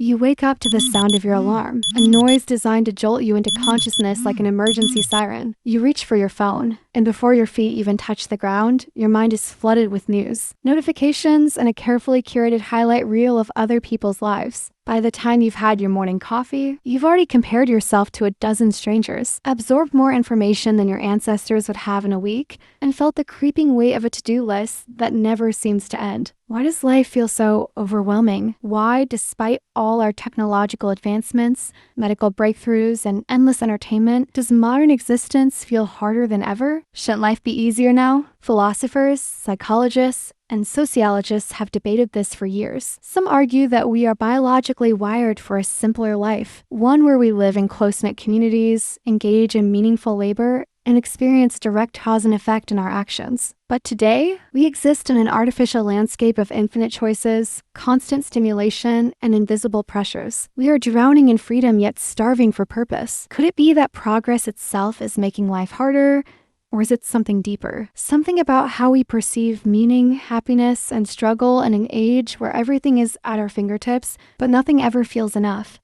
You wake up to the sound of your alarm, a noise designed to jolt you into consciousness like an emergency siren. You reach for your phone, and before your feet even touch the ground, your mind is flooded with news, notifications, and a carefully curated highlight reel of other people's lives. By the time you've had your morning coffee, you've already compared yourself to a dozen strangers, absorbed more information than your ancestors would have in a week, and felt the creeping weight of a to-do list that never seems to end. Why does life feel so overwhelming? Why, despite all our technological advancements, medical breakthroughs, and endless entertainment, does modern existence feel harder than ever? Shouldn't life be easier now? Philosophers, psychologists, and sociologists have debated this for years. Some argue that we are biologically wired for a simpler life, one where we live in close-knit communities, engage in meaningful labor, and experience direct cause and effect in our actions. But today, we exist in an artificial landscape of infinite choices, constant stimulation, and invisible pressures. We are drowning in freedom yet starving for purpose. Could it be that progress itself is making life harder? Or is it something deeper? Something about how we perceive meaning, happiness, and struggle in an age where everything is at our fingertips, but nothing ever feels enough.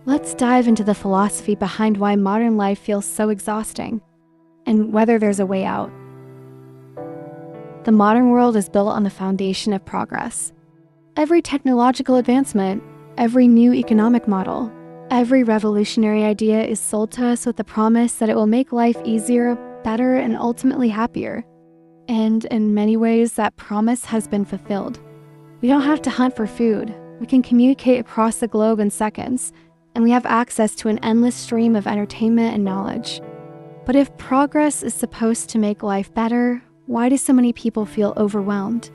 Let's dive into the philosophy behind why modern life feels so exhausting, and whether there's a way out. The modern world is built on the foundation of progress. Every technological advancement, every new economic model, every revolutionary idea is sold to us with the promise that it will make life easier, better, and ultimately happier. And in many ways, that promise has been fulfilled. We don't have to hunt for food. We can communicate across the globe in seconds, and we have access to an endless stream of entertainment and knowledge. But if progress is supposed to make life better, why do so many people feel overwhelmed,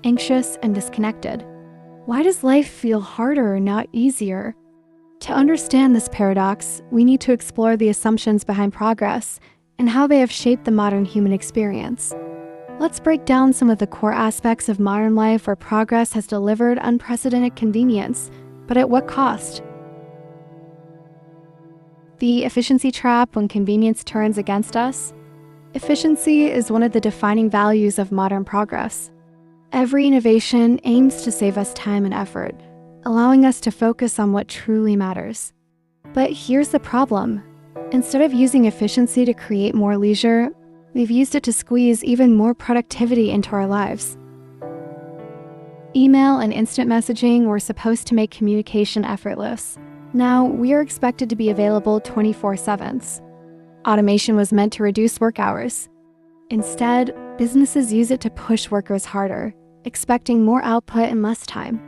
anxious, and disconnected? Why does life feel harder, not easier? To understand this paradox, we need to explore the assumptions behind progress and how they have shaped the modern human experience. Let's break down some of the core aspects of modern life where progress has delivered unprecedented convenience, but at what cost? The efficiency trap when convenience turns against us. Efficiency is one of the defining values of modern progress. Every innovation aims to save us time and effort, allowing us to focus on what truly matters. But here's the problem. Instead of using efficiency to create more leisure, we've used it to squeeze even more productivity into our lives. Email and instant messaging were supposed to make communication effortless. Now, we are expected to be available 24/7. Automation was meant to reduce work hours. Instead, businesses use it to push workers harder, expecting more output in less time.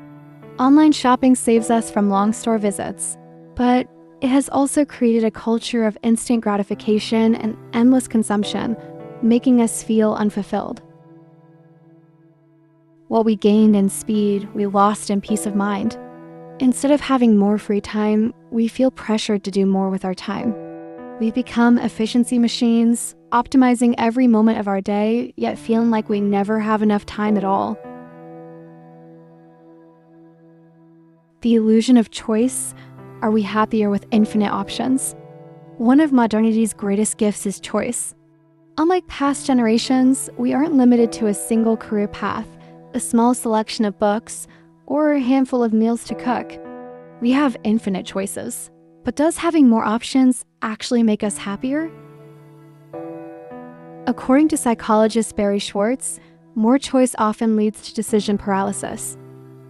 Online shopping saves us from long store visits, but it has also created a culture of instant gratification and endless consumption, making us feel unfulfilled. What we gained in speed, we lost in peace of mind. Instead of having more free time, we feel pressured to do more with our time. We've become efficiency machines, optimizing every moment of our day, yet feeling like we never have enough time at all. The illusion of choice. Are we happier with infinite options? One of modernity's greatest gifts is choice. Unlike past generations, we aren't limited to a single career path, a small selection of books, or a handful of meals to cook. We have infinite choices. But does having more options actually make us happier? According to psychologist Barry Schwartz, more choice often leads to decision paralysis.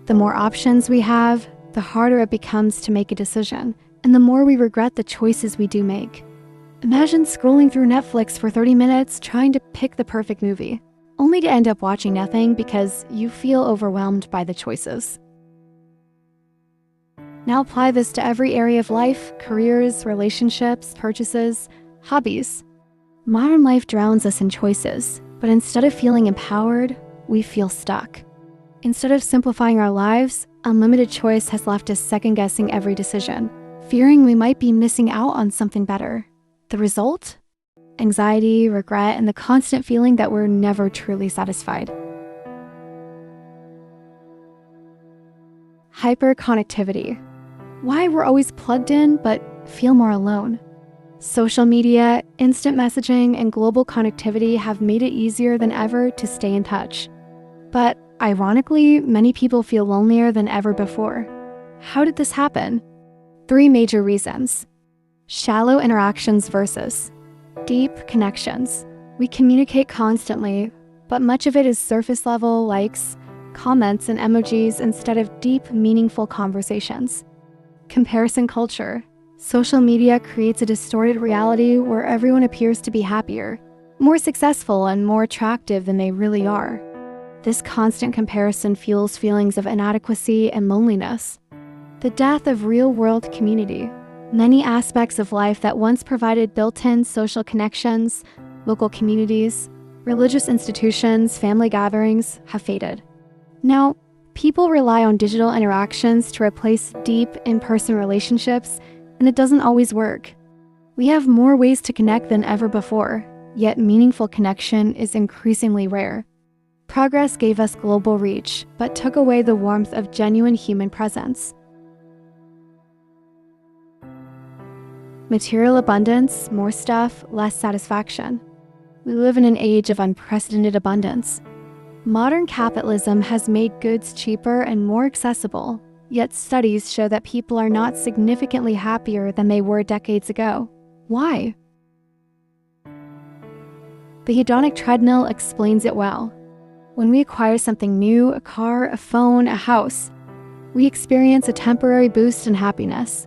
The more options we have, the harder it becomes to make a decision, and the more we regret the choices we do make. Imagine scrolling through Netflix for 30 minutes trying to pick the perfect movie, only to end up watching nothing because you feel overwhelmed by the choices. Now apply this to every area of life: careers, relationships, purchases, hobbies. Modern life drowns us in choices, but instead of feeling empowered, we feel stuck. Instead of simplifying our lives, unlimited choice has left us second-guessing every decision, fearing we might be missing out on something better. The result? Anxiety, regret, and the constant feeling that we're never truly satisfied. Hyperconnectivity. Why we're always plugged in but feel more alone. Social media, instant messaging, and global connectivity have made it easier than ever to stay in touch. But Ironically, many people feel lonelier than ever before. How did this happen? 3 major reasons. Shallow interactions versus deep connections. We communicate constantly, but much of it is surface level likes, comments, and emojis instead of deep, meaningful conversations. Comparison culture. Social media creates a distorted reality where everyone appears to be happier, more successful, and more attractive than they really are. This constant comparison fuels feelings of inadequacy and loneliness. The death of real-world community. Many aspects of life that once provided built-in social connections, local communities, religious institutions, family gatherings have faded. Now, people rely on digital interactions to replace deep, in-person relationships, and it doesn't always work. We have more ways to connect than ever before, yet meaningful connection is increasingly rare. Progress gave us global reach, but took away the warmth of genuine human presence. Material abundance, more stuff, less satisfaction. We live in an age of unprecedented abundance. Modern capitalism has made goods cheaper and more accessible, yet studies show that people are not significantly happier than they were decades ago. Why? The hedonic treadmill explains it well. When we acquire something new, a car, a phone, a house, we experience a temporary boost in happiness.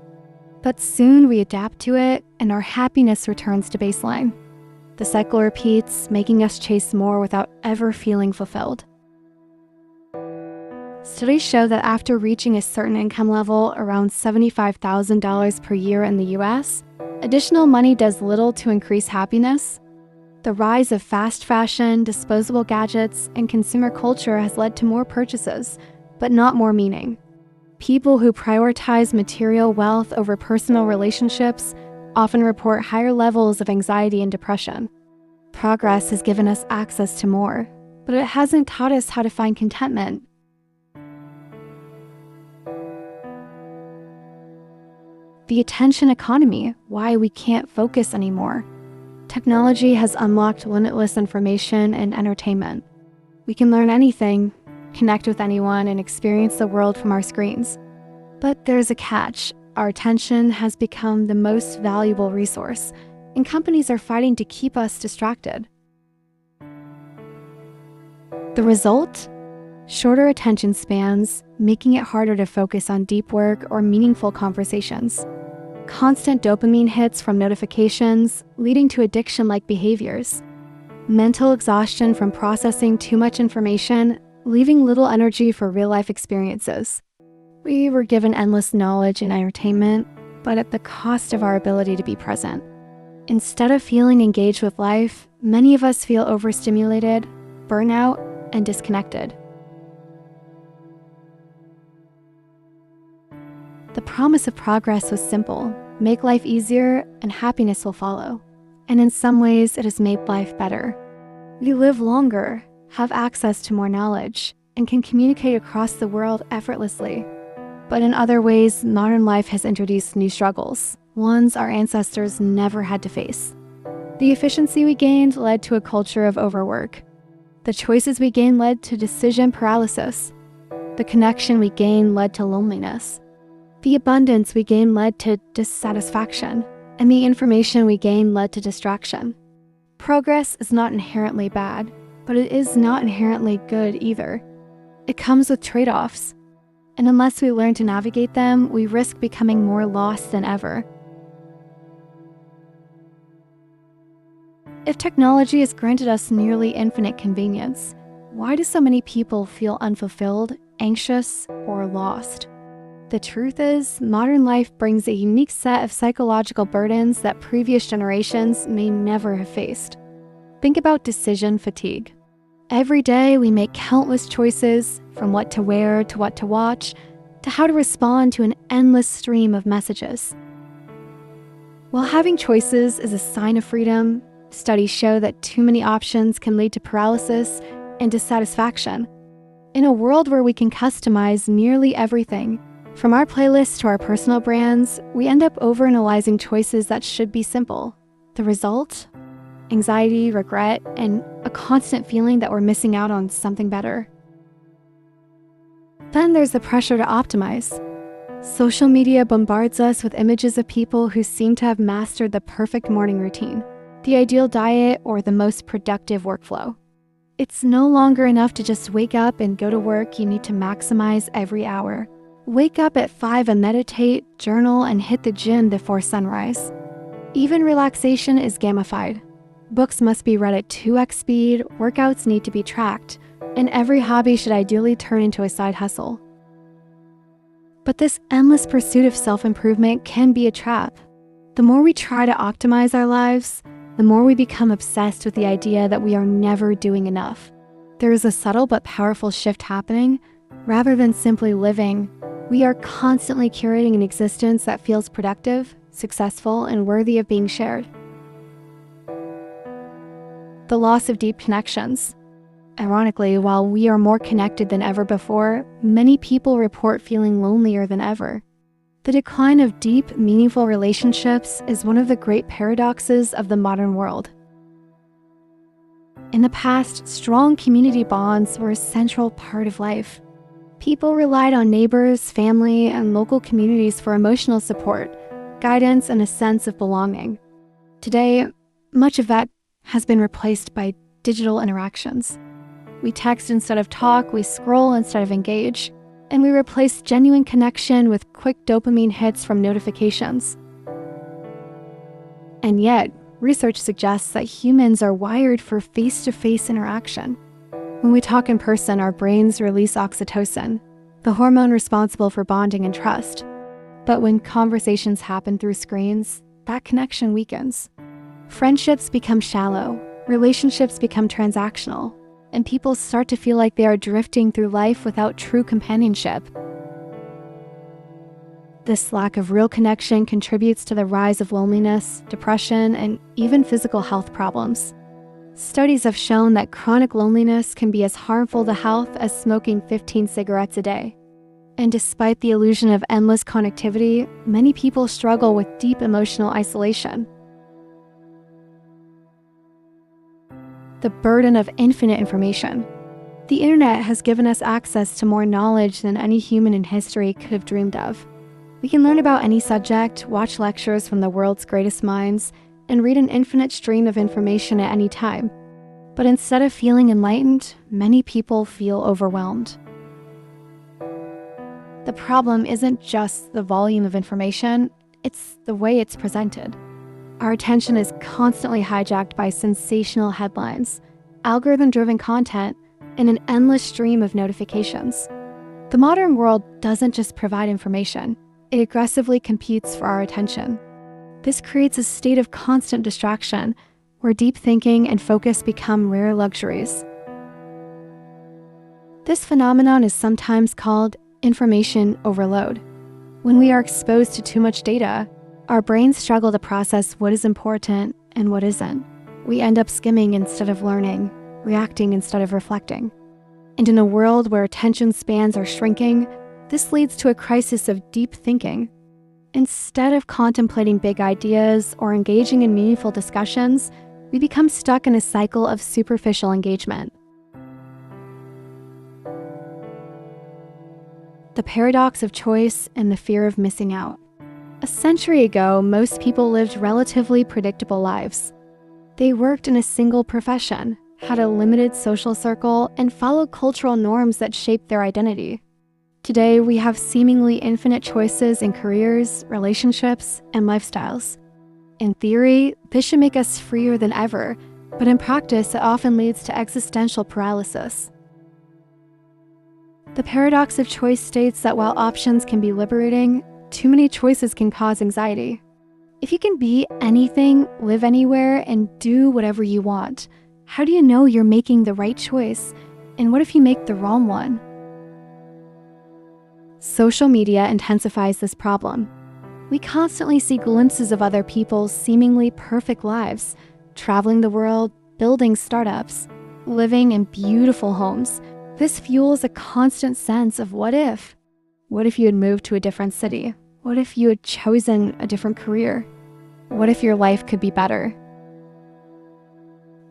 But soon we adapt to it and our happiness returns to baseline. The cycle repeats, making us chase more without ever feeling fulfilled. Studies show that after reaching a certain income level, around $75,000 per year in the US, additional money does little to increase happiness. The rise of fast fashion, disposable gadgets, and consumer culture has led to more purchases, but not more meaning. People who prioritize material wealth over personal relationships often report higher levels of anxiety and depression. Progress has given us access to more, but it hasn't taught us how to find contentment. The attention economy, why we can't focus anymore. Technology has unlocked limitless information and entertainment. We can learn anything, connect with anyone, and experience the world from our screens. But there's a catch. Our attention has become the most valuable resource, and companies are fighting to keep us distracted. The result? Shorter attention spans, making it harder to focus on deep work or meaningful conversations. Constant dopamine hits from notifications, leading to addiction-like behaviors. Mental exhaustion from processing too much information, leaving little energy for real-life experiences. We were given endless knowledge and entertainment, but at the cost of our ability to be present. Instead of feeling engaged with life, many of us feel overstimulated, burnout, and disconnected. The promise of progress was simple: make life easier and happiness will follow. And in some ways, it has made life better. We live longer, have access to more knowledge, and can communicate across the world effortlessly. But in other ways, modern life has introduced new struggles, ones our ancestors never had to face. The efficiency we gained led to a culture of overwork. The choices we gained led to decision paralysis. The connection we gained led to loneliness. The abundance we gained led to dissatisfaction, and the information we gained led to distraction. Progress is not inherently bad, but it is not inherently good either. It comes with trade-offs, and unless we learn to navigate them, we risk becoming more lost than ever. If technology has granted us nearly infinite convenience, why do so many people feel unfulfilled, anxious, or lost? The truth is, modern life brings a unique set of psychological burdens that previous generations may never have faced. Think about decision fatigue. Every day we make countless choices, from what to wear to what to watch, to how to respond to an endless stream of messages. While having choices is a sign of freedom, studies show that too many options can lead to paralysis and dissatisfaction. In a world where we can customize nearly everything, from our playlists to our personal brands, we end up overanalyzing choices that should be simple. The result? Anxiety, regret, and a constant feeling that we're missing out on something better. Then there's the pressure to optimize. Social media bombards us with images of people who seem to have mastered the perfect morning routine, the ideal diet, or the most productive workflow. It's no longer enough to just wake up and go to work. You need to maximize every hour. Wake up at 5 and meditate, journal, and hit the gym before sunrise. Even relaxation is gamified. Books must be read at 2x speed, workouts need to be tracked, and every hobby should ideally turn into a side hustle. But this endless pursuit of self-improvement can be a trap. The more we try to optimize our lives, the more we become obsessed with the idea that we are never doing enough. There is a subtle but powerful shift happening. Rather than simply living, we are constantly curating an existence that feels productive, successful, and worthy of being shared. The loss of deep connections. Ironically, while we are more connected than ever before, many people report feeling lonelier than ever. The decline of deep, meaningful relationships is one of the great paradoxes of the modern world. In the past, strong community bonds were a central part of life. People relied on neighbors, family, and local communities for emotional support, guidance, and a sense of belonging. Today, much of that has been replaced by digital interactions. We text instead of talk, we scroll instead of engage, and we replace genuine connection with quick dopamine hits from notifications. And yet, research suggests that humans are wired for face-to-face interaction. When we talk in person, our brains release oxytocin, the hormone responsible for bonding and trust. But when conversations happen through screens, that connection weakens. Friendships become shallow, relationships become transactional, and people start to feel like they are drifting through life without true companionship. This lack of real connection contributes to the rise of loneliness, depression, and even physical health problems. Studies have shown that chronic loneliness can be as harmful to health as smoking 15 cigarettes a day. And despite the illusion of endless connectivity, many people struggle with deep emotional isolation. The burden of infinite information. The internet has given us access to more knowledge than any human in history could have dreamed of. We can learn about any subject, watch lectures from the world's greatest minds, and read an infinite stream of information at any time. But instead of feeling enlightened, many people feel overwhelmed. The problem isn't just the volume of information, it's the way it's presented. Our attention is constantly hijacked by sensational headlines, algorithm-driven content, and an endless stream of notifications. The modern world doesn't just provide information, it aggressively competes for our attention. This creates a state of constant distraction, where deep thinking and focus become rare luxuries. This phenomenon is sometimes called information overload. When we are exposed to too much data, our brains struggle to process what is important and what isn't. We end up skimming instead of learning, reacting instead of reflecting. And in a world where attention spans are shrinking, this leads to a crisis of deep thinking. Instead of contemplating big ideas or engaging in meaningful discussions, we become stuck in a cycle of superficial engagement. The paradox of choice and the fear of missing out. A century ago, most people lived relatively predictable lives. They worked in a single profession, had a limited social circle, and followed cultural norms that shaped their identity. Today, we have seemingly infinite choices in careers, relationships, and lifestyles. In theory, this should make us freer than ever, but in practice, it often leads to existential paralysis. The paradox of choice states that while options can be liberating, too many choices can cause anxiety. If you can be anything, live anywhere, and do whatever you want, how do you know you're making the right choice? And what if you make the wrong one? Social media intensifies this problem. We constantly see glimpses of other people's seemingly perfect lives, traveling the world, building startups, living in beautiful homes. This fuels a constant sense of what if? What if you had moved to a different city? What if you had chosen a different career? What if your life could be better?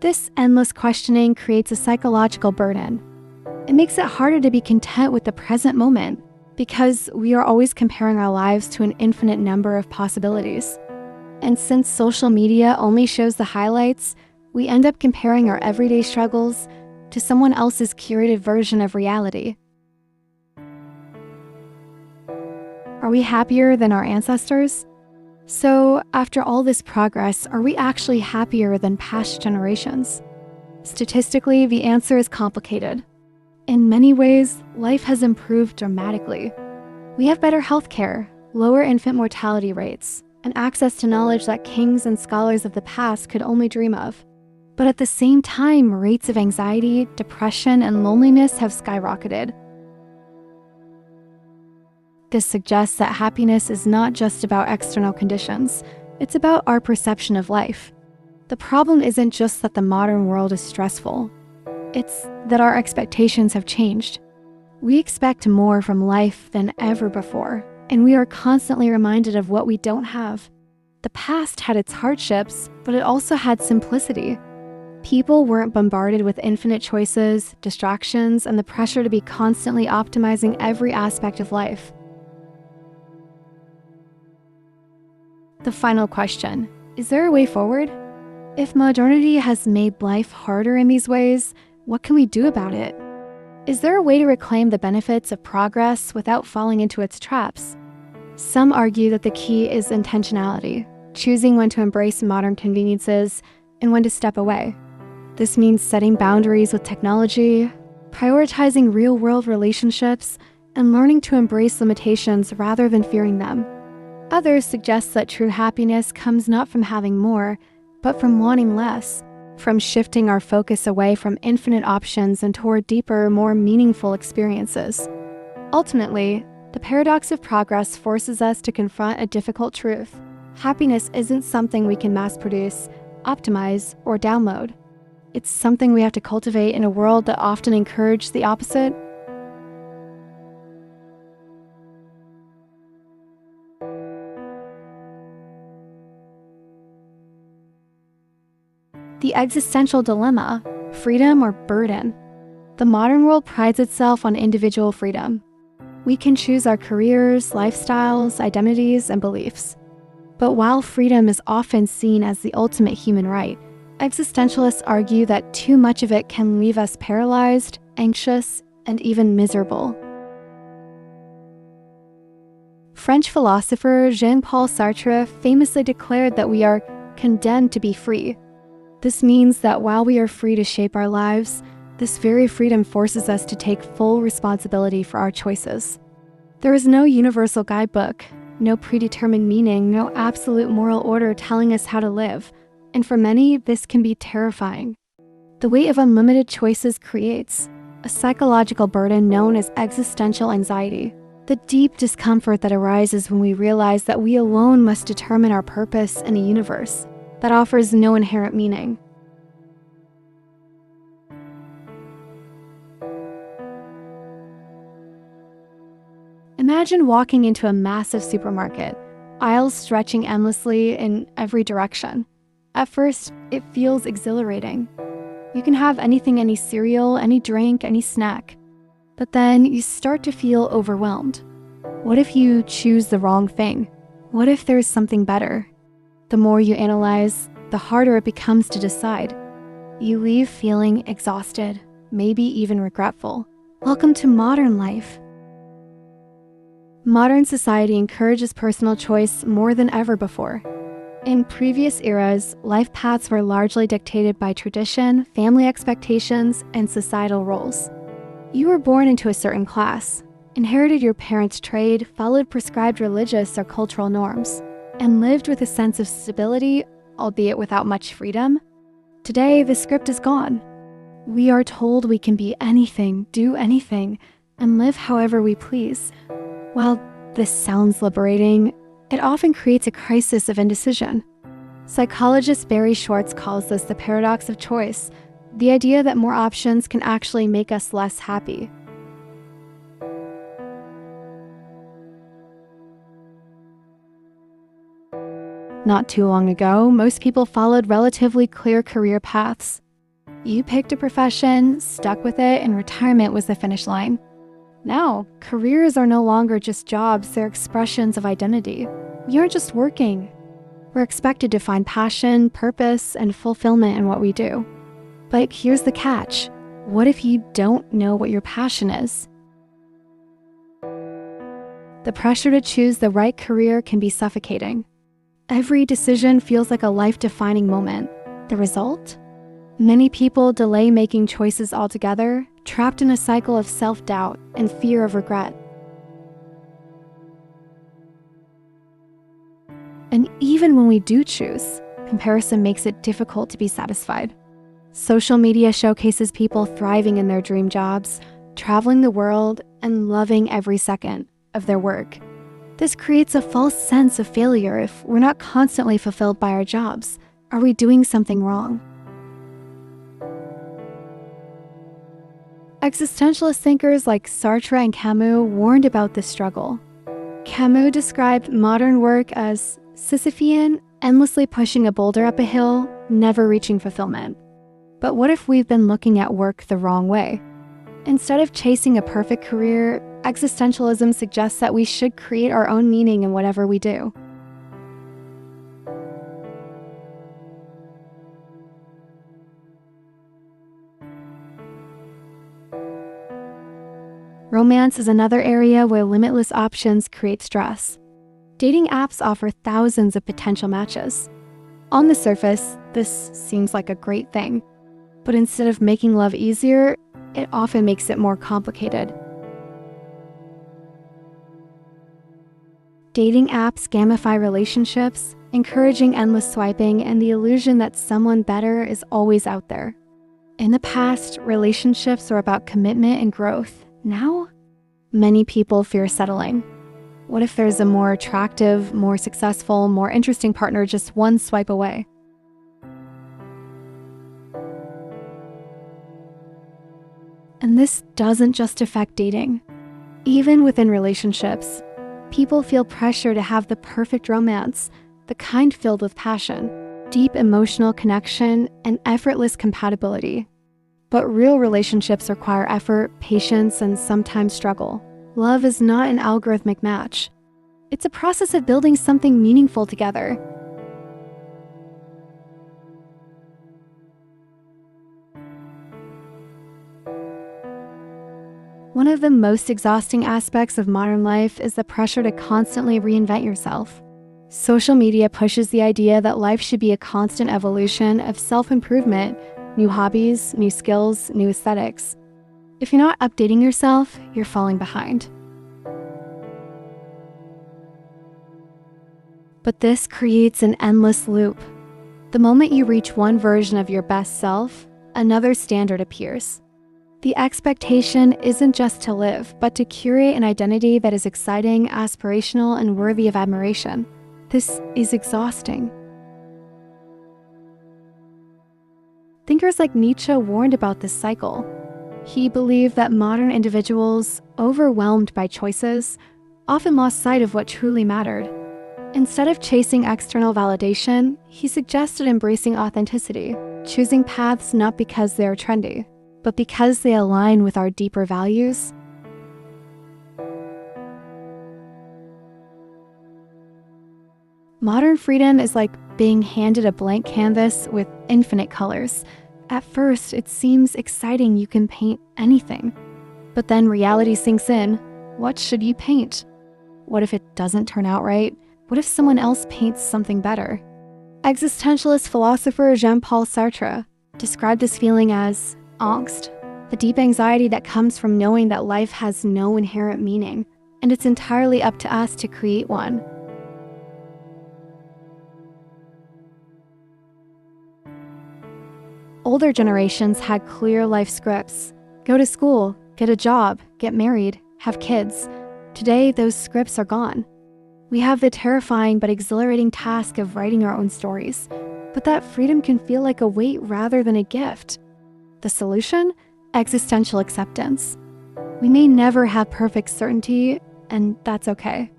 This endless questioning creates a psychological burden. It makes it harder to be content with the present moment because we are always comparing our lives to an infinite number of possibilities. And since social media only shows the highlights, we end up comparing our everyday struggles to someone else's curated version of reality. Are we happier than our ancestors? So, after all this progress, are we actually happier than past generations? Statistically, the answer is complicated. In many ways, life has improved dramatically. We have better healthcare, lower infant mortality rates, and access to knowledge that kings and scholars of the past could only dream of. But at the same time, rates of anxiety, depression, and loneliness have skyrocketed. This suggests that happiness is not just about external conditions, it's about our perception of life. The problem isn't just that the modern world is stressful, it's that our expectations have changed. We expect more from life than ever before, and we are constantly reminded of what we don't have. The past had its hardships, but it also had simplicity. People weren't bombarded with infinite choices, distractions, and the pressure to be constantly optimizing every aspect of life. The final question, is there a way forward? If modernity has made life harder in these ways, what can we do about it? Is there a way to reclaim the benefits of progress without falling into its traps? Some argue that the key is intentionality, choosing when to embrace modern conveniences and when to step away. This means setting boundaries with technology, prioritizing real-world relationships, and learning to embrace limitations rather than fearing them. Others suggest that true happiness comes not from having more, but from wanting less, from shifting our focus away from infinite options and toward deeper, more meaningful experiences. Ultimately, the paradox of progress forces us to confront a difficult truth. Happiness isn't something we can mass produce, optimize, or download. It's something we have to cultivate in a world that often encourages the opposite. The existential dilemma, freedom or burden. The modern world prides itself on individual freedom. We can choose our careers, lifestyles, identities, and beliefs. But while freedom is often seen as the ultimate human right, existentialists argue that too much of it can leave us paralyzed, anxious, and even miserable. French philosopher Jean-Paul Sartre famously declared that we are condemned to be free. This means that while we are free to shape our lives, this very freedom forces us to take full responsibility for our choices. There is no universal guidebook, no predetermined meaning, no absolute moral order telling us how to live, and for many, this can be terrifying. The weight of unlimited choices creates a psychological burden known as existential anxiety, the deep discomfort that arises when we realize that we alone must determine our purpose in a universe that offers no inherent meaning. Imagine walking into a massive supermarket, aisles stretching endlessly in every direction. At first, it feels exhilarating. You can have anything, any cereal, any drink, any snack. But then you start to feel overwhelmed. What if you choose the wrong thing? What if there's something better? The more you analyze, the harder it becomes to decide. You leave feeling exhausted, maybe even regretful. Welcome to modern life. Modern society encourages personal choice more than ever before. In previous eras, life paths were largely dictated by tradition, family expectations, and societal roles. You were born into a certain class, inherited your parents' trade, followed prescribed religious or cultural norms, and lived with a sense of stability, albeit without much freedom. Today, the script is gone. We are told we can be anything, do anything, and live however we please. While this sounds liberating, it often creates a crisis of indecision. Psychologist Barry Schwartz calls this the paradox of choice, the idea that more options can actually make us less happy. Not too long ago, most people followed relatively clear career paths. You picked a profession, stuck with it, and retirement was the finish line. Now, careers are no longer just jobs, they're expressions of identity. We aren't just working. We're expected to find passion, purpose, and fulfillment in what we do. But here's the catch. What if you don't know what your passion is? The pressure to choose the right career can be suffocating. Every decision feels like a life-defining moment. The result? Many people delay making choices altogether, trapped in a cycle of self-doubt and fear of regret. And even when we do choose, comparison makes it difficult to be satisfied. Social media showcases people thriving in their dream jobs, traveling the world, and loving every second of their work. This creates a false sense of failure if we're not constantly fulfilled by our jobs. Are we doing something wrong? Existentialist thinkers like Sartre and Camus warned about this struggle. Camus described modern work as Sisyphean, endlessly pushing a boulder up a hill, never reaching fulfillment. But what if we've been looking at work the wrong way? Instead of chasing a perfect career, existentialism suggests that we should create our own meaning in whatever we do. Romance is another area where limitless options create stress. Dating apps offer thousands of potential matches. On the surface, this seems like a great thing, but instead of making love easier, it often makes it more complicated. Dating apps gamify relationships, encouraging endless swiping and the illusion that someone better is always out there. In the past, relationships were about commitment and growth. Now, many people fear settling. What if there's a more attractive, more successful, more interesting partner just one swipe away? And this doesn't just affect dating. Even within relationships, people feel pressure to have the perfect romance, the kind filled with passion, deep emotional connection, and effortless compatibility. But real relationships require effort, patience, and sometimes struggle. Love is not an algorithmic match. It's a process of building something meaningful together. One of the most exhausting aspects of modern life is the pressure to constantly reinvent yourself. Social media pushes the idea that life should be a constant evolution of self-improvement, new hobbies, new skills, new aesthetics. If you're not updating yourself, you're falling behind. But this creates an endless loop. The moment you reach one version of your best self, another standard appears. The expectation isn't just to live, but to curate an identity that is exciting, aspirational, and worthy of admiration. This is exhausting. Thinkers like Nietzsche warned about this cycle. He believed that modern individuals, overwhelmed by choices, often lost sight of what truly mattered. Instead of chasing external validation, he suggested embracing authenticity, choosing paths not because they are trendy, but because they align with our deeper values. Modern freedom is like being handed a blank canvas with infinite colors. At first, it seems exciting you can paint anything. But then reality sinks in. What should you paint? What if it doesn't turn out right? What if someone else paints something better? Existentialist philosopher Jean-Paul Sartre described this feeling as angst, the deep anxiety that comes from knowing that life has no inherent meaning, and it's entirely up to us to create one. Older generations had clear life scripts. Go to school, get a job, get married, have kids. Today, those scripts are gone. We have the terrifying but exhilarating task of writing our own stories, but that freedom can feel like a weight rather than a gift. The solution? Existential acceptance. We may never have perfect certainty, and that's okay.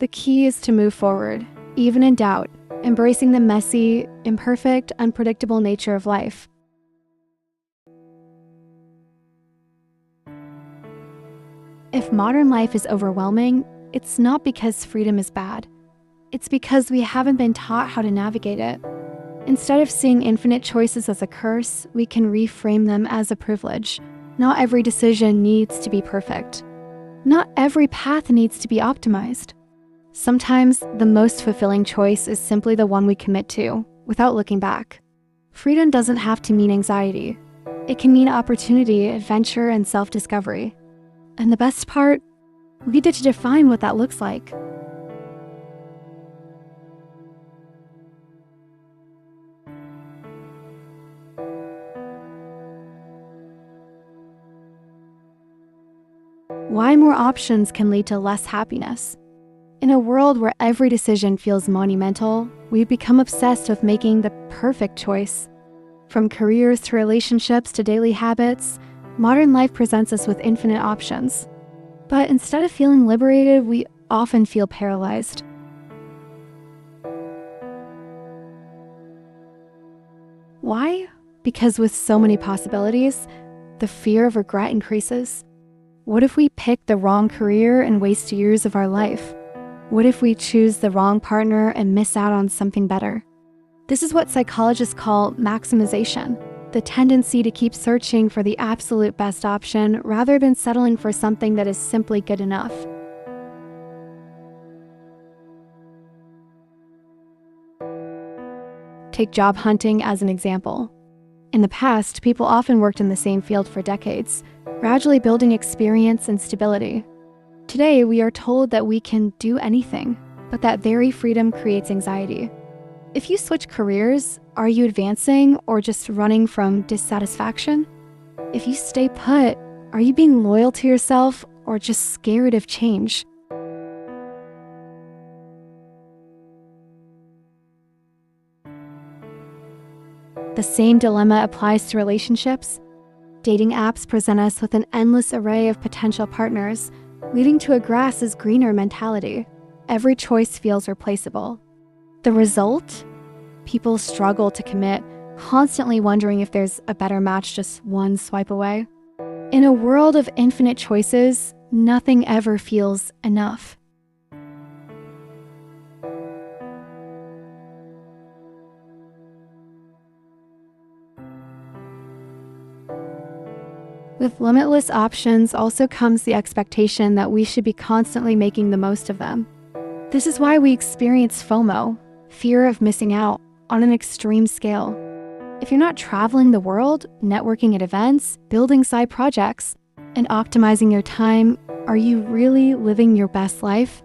The key is to move forward, even in doubt, embracing the messy, imperfect, unpredictable nature of life. If modern life is overwhelming, it's not because freedom is bad. It's because we haven't been taught how to navigate it. Instead of seeing infinite choices as a curse, we can reframe them as a privilege. Not every decision needs to be perfect. Not every path needs to be optimized. Sometimes the most fulfilling choice is simply the one we commit to, without looking back. Freedom doesn't have to mean anxiety. It can mean opportunity, adventure, and self-discovery. And the best part, we get to define what that looks like. Why more options can lead to less happiness. In a world where every decision feels monumental, we've become obsessed with making the perfect choice. From careers to relationships to daily habits, modern life presents us with infinite options. But instead of feeling liberated, we often feel paralyzed. Why? Because with so many possibilities, the fear of regret increases. What if we pick the wrong career and waste years of our life? What if we choose the wrong partner and miss out on something better? This is what psychologists call maximization, the tendency to keep searching for the absolute best option rather than settling for something that is simply good enough. Take job hunting as an example. In the past, people often worked in the same field for decades, gradually building experience and stability. Today, we are told that we can do anything, but that very freedom creates anxiety. If you switch careers, are you advancing or just running from dissatisfaction? If you stay put, are you being loyal to yourself or just scared of change? The same dilemma applies to relationships. Dating apps present us with an endless array of potential partners, leading to a grass is greener mentality. Every choice feels replaceable. The result? People struggle to commit, constantly wondering if there's a better match just one swipe away. In a world of infinite choices, nothing ever feels enough. With limitless options also comes the expectation that we should be constantly making the most of them. This is why we experience FOMO, fear of missing out, on an extreme scale. If you're not traveling the world, networking at events, building side projects, and optimizing your time, are you really living your best life?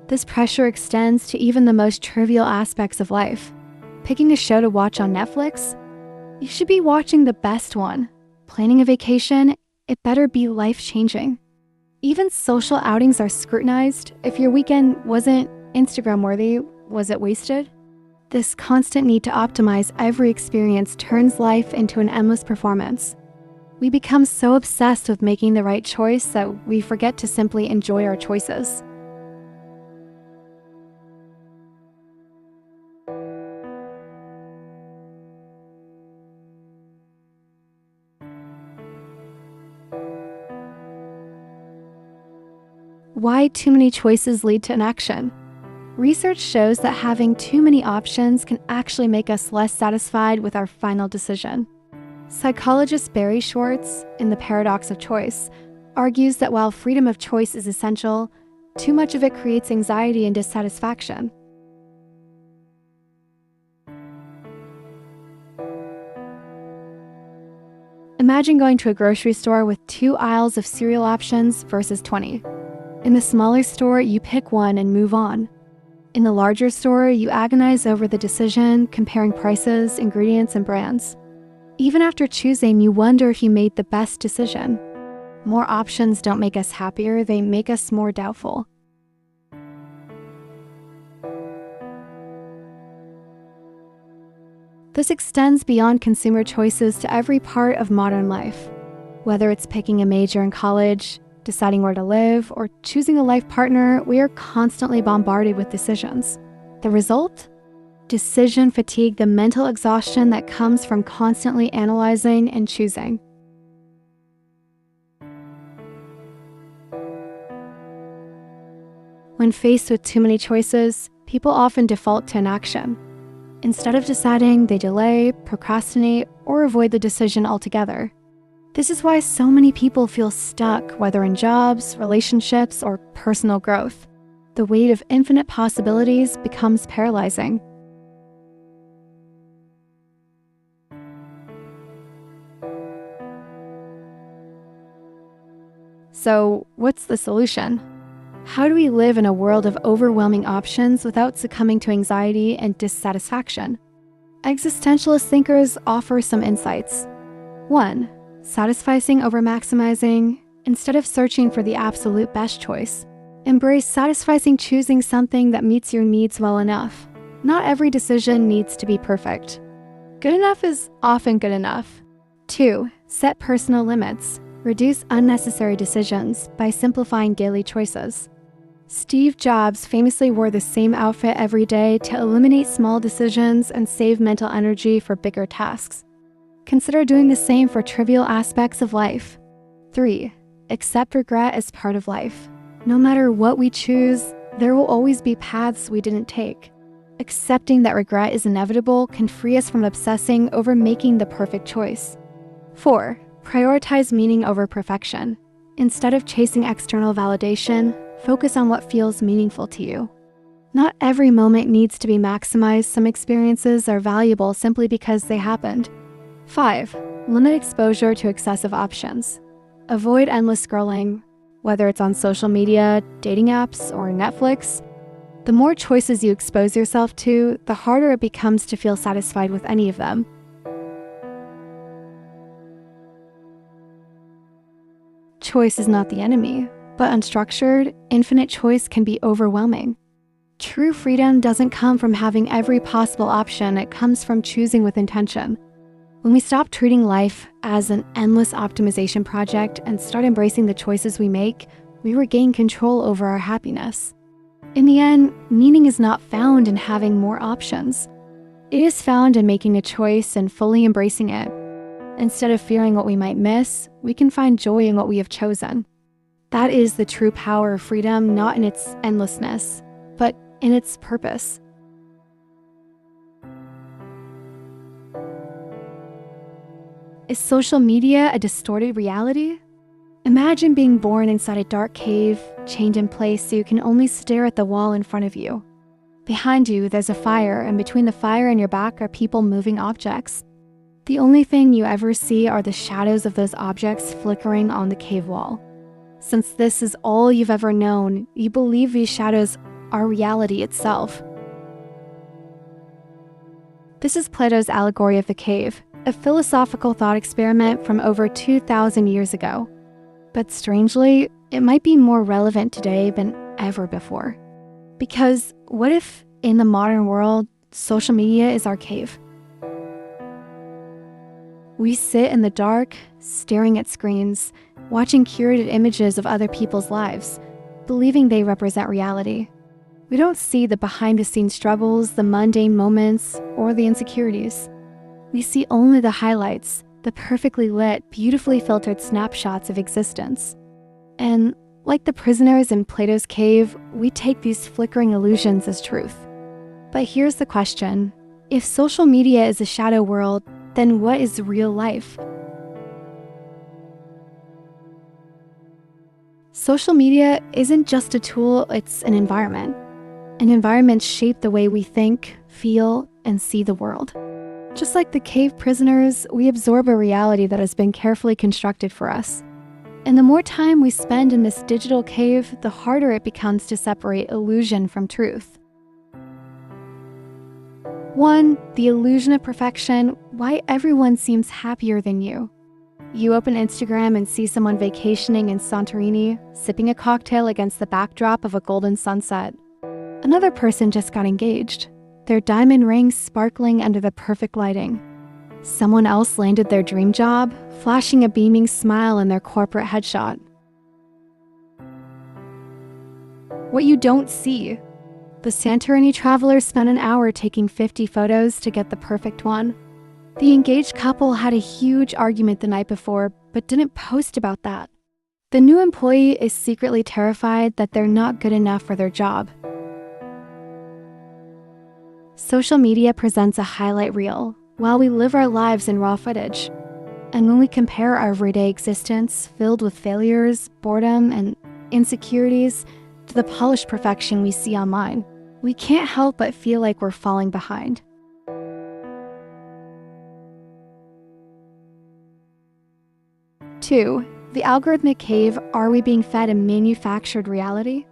This pressure extends to even the most trivial aspects of life. Picking a show to watch on Netflix? You should be watching the best one. Planning a vacation? It better be life-changing. Even social outings are scrutinized. If your weekend wasn't Instagram-worthy, was it wasted? This constant need to optimize every experience turns life into an endless performance. We become so obsessed with making the right choice that we forget to simply enjoy our choices. Why too many choices lead to inaction? Research shows that having too many options can actually make us less satisfied with our final decision. Psychologist Barry Schwartz, in The Paradox of Choice, argues that while freedom of choice is essential, too much of it creates anxiety and dissatisfaction. Imagine going to a grocery store with 2 aisles of cereal options versus 20. In the smaller store, you pick one and move on. In the larger store, you agonize over the decision, comparing prices, ingredients, and brands. Even after choosing, you wonder if you made the best decision. More options don't make us happier, they make us more doubtful. This extends beyond consumer choices to every part of modern life. Whether it's picking a major in college, deciding where to live, or choosing a life partner, we are constantly bombarded with decisions. The result? Decision fatigue, the mental exhaustion that comes from constantly analyzing and choosing. When faced with too many choices, people often default to inaction. Instead of deciding, they delay, procrastinate, or avoid the decision altogether. This is why so many people feel stuck, whether in jobs, relationships, or personal growth. The weight of infinite possibilities becomes paralyzing. So, what's the solution? How do we live in a world of overwhelming options without succumbing to anxiety and dissatisfaction? Existentialist thinkers offer some insights. 1. Satisficing over maximizing. Instead of searching for the absolute best choice, embrace satisficing, choosing something that meets your needs well enough. Not every decision needs to be perfect. Good enough is often good enough. 2. Set personal limits. Reduce unnecessary decisions by simplifying daily choices. Steve Jobs famously wore the same outfit every day to eliminate small decisions and save mental energy for bigger tasks. Consider doing the same for trivial aspects of life. 3. Accept regret as part of life. No matter what we choose, there will always be paths we didn't take. Accepting that regret is inevitable can free us from obsessing over making the perfect choice. 4. Prioritize meaning over perfection. Instead of chasing external validation, focus on what feels meaningful to you. Not every moment needs to be maximized. Some experiences are valuable simply because they happened. 5. Limit exposure to excessive options. Avoid endless scrolling, whether it's on social media, dating apps, or Netflix. The more choices you expose yourself to, the harder it becomes to feel satisfied with any of them. Choice is not the enemy, but unstructured, infinite choice can be overwhelming. True freedom doesn't come from having every possible option, it comes from choosing with intention. When we stop treating life as an endless optimization project and start embracing the choices we make, we regain control over our happiness. In the end, meaning is not found in having more options. It is found in making a choice and fully embracing it. Instead of fearing what we might miss, we can find joy in what we have chosen. That is the true power of freedom, not in its endlessness, but in its purpose. Is social media a distorted reality? Imagine being born inside a dark cave, chained in place so you can only stare at the wall in front of you. Behind you, there's a fire, and between the fire and your back are people moving objects. The only thing you ever see are the shadows of those objects flickering on the cave wall. Since this is all you've ever known, you believe these shadows are reality itself. This is Plato's allegory of the cave, a philosophical thought experiment from over 2,000 years ago. But strangely, it might be more relevant today than ever before. Because what if, in the modern world, social media is our cave? We sit in the dark, staring at screens, watching curated images of other people's lives, believing they represent reality. We don't see the behind-the-scenes struggles, the mundane moments, or the insecurities. We see only the highlights, the perfectly lit, beautifully filtered snapshots of existence. And like the prisoners in Plato's cave, we take these flickering illusions as truth. But here's the question: if social media is a shadow world, then what is real life? Social media isn't just a tool, it's an environment. And environments shape the way we think, feel, and see the world. Just like the cave prisoners, we absorb a reality that has been carefully constructed for us. And the more time we spend in this digital cave, the harder it becomes to separate illusion from truth. 1. The illusion of perfection, why everyone seems happier than you. You open Instagram and see someone vacationing in Santorini, sipping a cocktail against the backdrop of a golden sunset. Another person just got engaged, their diamond rings sparkling under the perfect lighting. Someone else landed their dream job, flashing a beaming smile in their corporate headshot. What you don't see. The Santorini travelers spent an hour taking 50 photos to get the perfect one. The engaged couple had a huge argument the night before, but didn't post about that. The new employee is secretly terrified that they're not good enough for their job. Social media presents a highlight reel, while we live our lives in raw footage. And when we compare our everyday existence, filled with failures, boredom, and insecurities, to the polished perfection we see online, we can't help but feel like we're falling behind. Two, the algorithmic cave. Are we being fed a manufactured reality?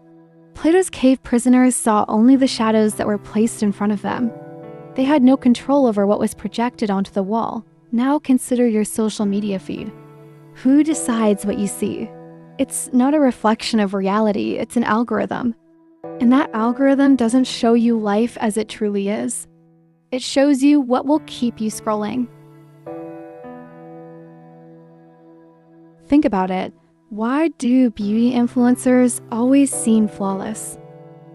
Plato's cave prisoners saw only the shadows that were placed in front of them. They had no control over what was projected onto the wall. Now consider your social media feed. Who decides what you see? It's not a reflection of reality, it's an algorithm. And that algorithm doesn't show you life as it truly is. It shows you what will keep you scrolling. Think about it. Why do beauty influencers always seem flawless?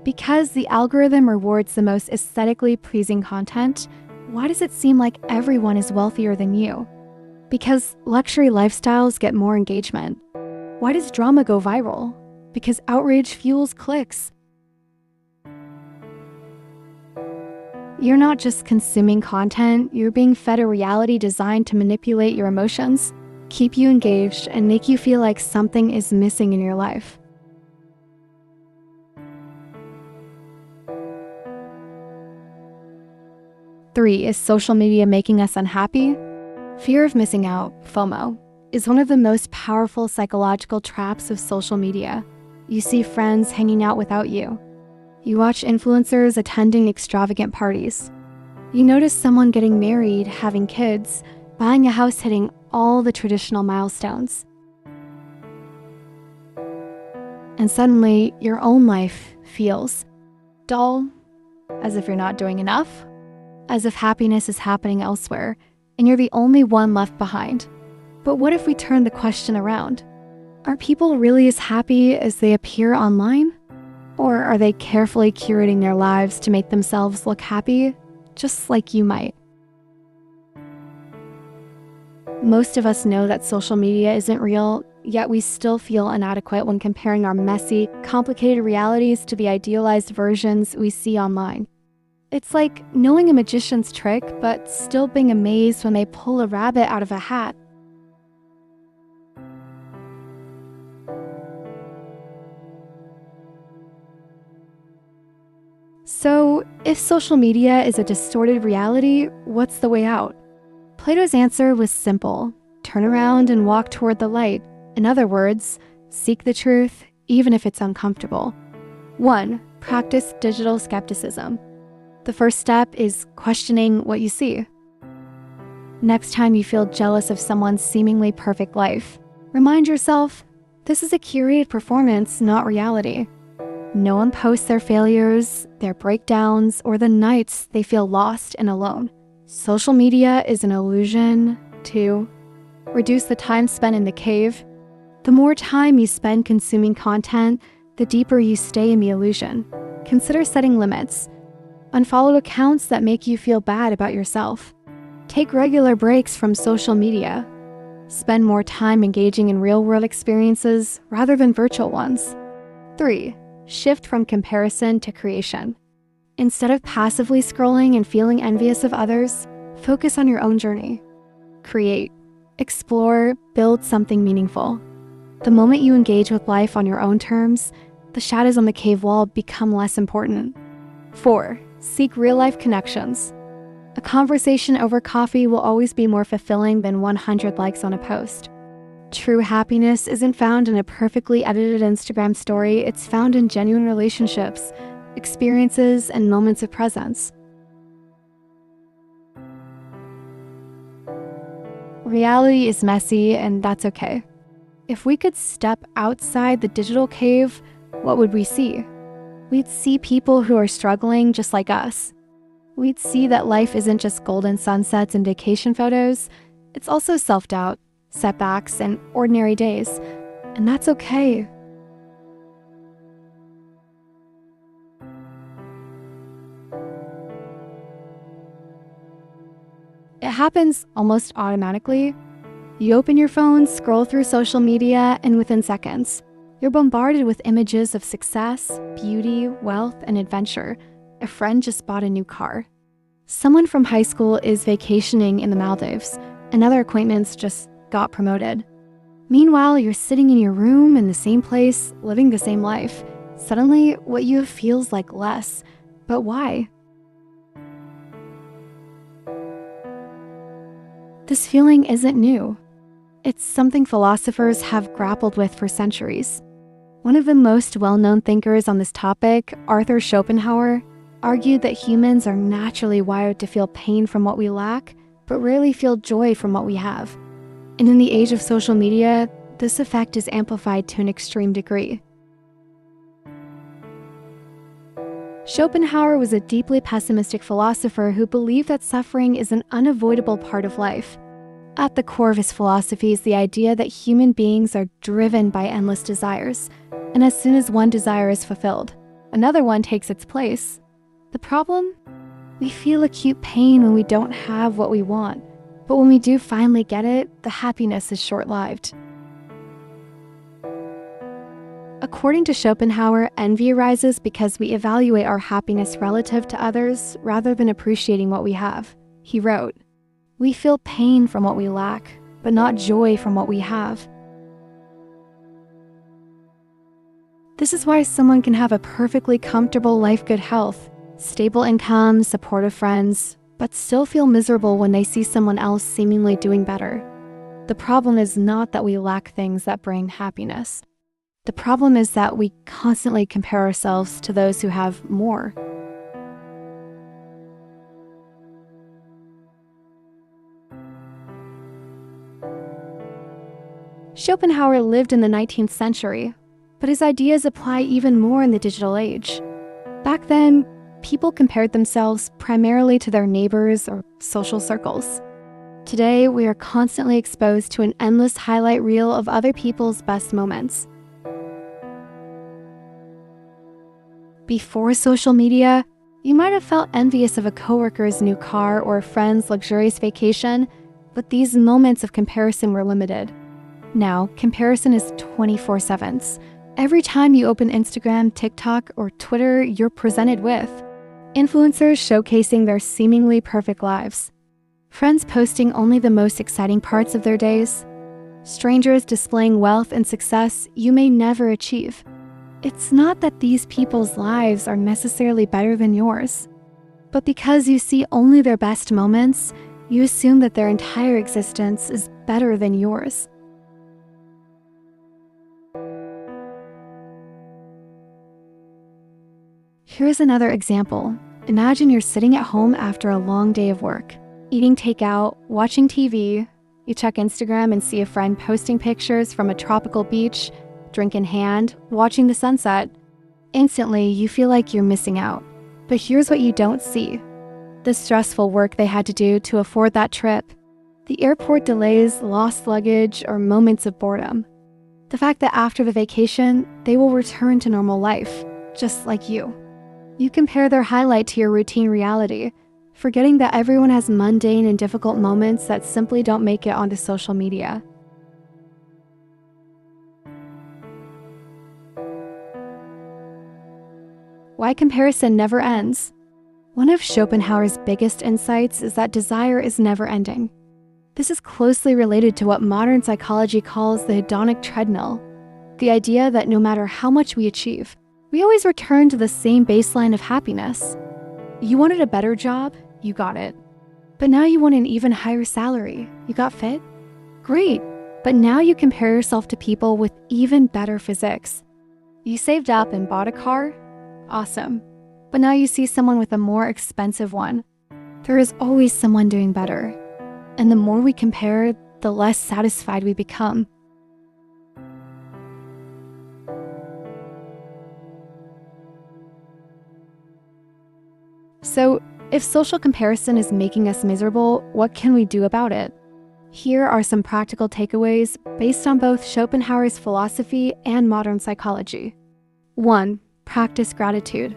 Because the algorithm rewards the most aesthetically pleasing content. Why does it seem like everyone is wealthier than you? Because luxury lifestyles get more engagement. Why does drama go viral? Because outrage fuels clicks. You're not just consuming content, you're being fed a reality designed to manipulate your emotions, keep you engaged, and make you feel like something is missing in your life. Three, is social media making us unhappy? Fear of missing out, FOMO, is one of the most powerful psychological traps of social media. You see friends hanging out without you. You watch influencers attending extravagant parties. You notice someone getting married, having kids, buying a house, hitting all the traditional milestones. And suddenly, your own life feels dull, as if you're not doing enough, as if happiness is happening elsewhere, and you're the only one left behind. But what if we turn the question around? Are people really as happy as they appear online? Or are they carefully curating their lives to make themselves look happy, just like you might? Most of us know that social media isn't real, yet we still feel inadequate when comparing our messy, complicated realities to the idealized versions we see online. It's like knowing a magician's trick, but still being amazed when they pull a rabbit out of a hat. So, if social media is a distorted reality, what's the way out? Plato's answer was simple: turn around and walk toward the light. In other words, seek the truth, even if it's uncomfortable. 1. Practice digital skepticism. The first step is questioning what you see. Next time you feel jealous of someone's seemingly perfect life, remind yourself, this is a curated performance, not reality. No one posts their failures, their breakdowns, or the nights they feel lost and alone. Social media is an illusion. 2. Reduce the time spent in the cave. The more time you spend consuming content, the deeper you stay in the illusion. Consider setting limits. Unfollow accounts that make you feel bad about yourself. Take regular breaks from social media. Spend more time engaging in real-world experiences rather than virtual ones. 3. Shift from comparison to creation. Instead of passively scrolling and feeling envious of others, focus on your own journey. Create, explore, build something meaningful. The moment you engage with life on your own terms, the shadows on the cave wall become less important. 4. Seek real-life connections. A conversation over coffee will always be more fulfilling than 100 likes on a post. True happiness isn't found in a perfectly edited Instagram story, it's found in genuine relationships, experiences, and moments of presence. Reality is messy, and that's okay. If we could step outside the digital cave, what would we see? We'd see people who are struggling just like us. We'd see that life isn't just golden sunsets and vacation photos, it's also self-doubt, setbacks, and ordinary days, and that's okay. It happens almost automatically. You open your phone, scroll through social media, and within seconds, you're bombarded with images of success, beauty, wealth, and adventure. A friend just bought a new car. Someone from high school is vacationing in the Maldives. Another acquaintance just got promoted. Meanwhile, you're sitting in your room in the same place, living the same life. Suddenly, what you have feels like less. But why? This feeling isn't new. It's something philosophers have grappled with for centuries. One of the most well-known thinkers on this topic, Arthur Schopenhauer, argued that humans are naturally wired to feel pain from what we lack, but rarely feel joy from what we have. And in the age of social media, this effect is amplified to an extreme degree. Schopenhauer was a deeply pessimistic philosopher who believed that suffering is an unavoidable part of life. At the core of his philosophy is the idea that human beings are driven by endless desires, and as soon as one desire is fulfilled, another one takes its place. The problem? We feel acute pain when we don't have what we want, but when we do finally get it, the happiness is short-lived. According to Schopenhauer, envy arises because we evaluate our happiness relative to others rather than appreciating what we have. He wrote, "We feel pain from what we lack, but not joy from what we have." This is why someone can have a perfectly comfortable life, good health, stable income, supportive friends, but still feel miserable when they see someone else seemingly doing better. The problem is not that we lack things that bring happiness. The problem is that we constantly compare ourselves to those who have more. Schopenhauer lived in the 19th century, but his ideas apply even more in the digital age. Back then, people compared themselves primarily to their neighbors or social circles. Today, we are constantly exposed to an endless highlight reel of other people's best moments. Before social media, you might have felt envious of a coworker's new car or a friend's luxurious vacation, but these moments of comparison were limited. Now, comparison is 24/7. Every time you open Instagram, TikTok, or Twitter, you're presented with influencers showcasing their seemingly perfect lives, friends posting only the most exciting parts of their days, strangers displaying wealth and success you may never achieve. It's not that these people's lives are necessarily better than yours, but because you see only their best moments, you assume that their entire existence is better than yours. Here's another example. Imagine you're sitting at home after a long day of work, eating takeout, watching TV. You check Instagram and see a friend posting pictures from a tropical beach, drink in hand, watching the sunset. Instantly, you feel like you're missing out. But here's what you don't see: the stressful work they had to do to afford that trip, the airport delays, lost luggage, or moments of boredom. The fact that after the vacation, they will return to normal life, just like you. You compare their highlight to your routine reality, forgetting that everyone has mundane and difficult moments that simply don't make it onto social media. Why comparison never ends? One of Schopenhauer's biggest insights is that desire is never ending. This is closely related to what modern psychology calls the hedonic treadmill, the idea that no matter how much we achieve, we always return to the same baseline of happiness. You wanted a better job, you got it. But now you want an even higher salary, you got fit? Great, but now you compare yourself to people with even better physiques. You saved up and bought a car? Awesome. But now you see someone with a more expensive one. There is always someone doing better. And the more we compare, the less satisfied we become. So, if social comparison is making us miserable, what can we do about it? Here are some practical takeaways based on both Schopenhauer's philosophy and modern psychology. 1. Practice gratitude.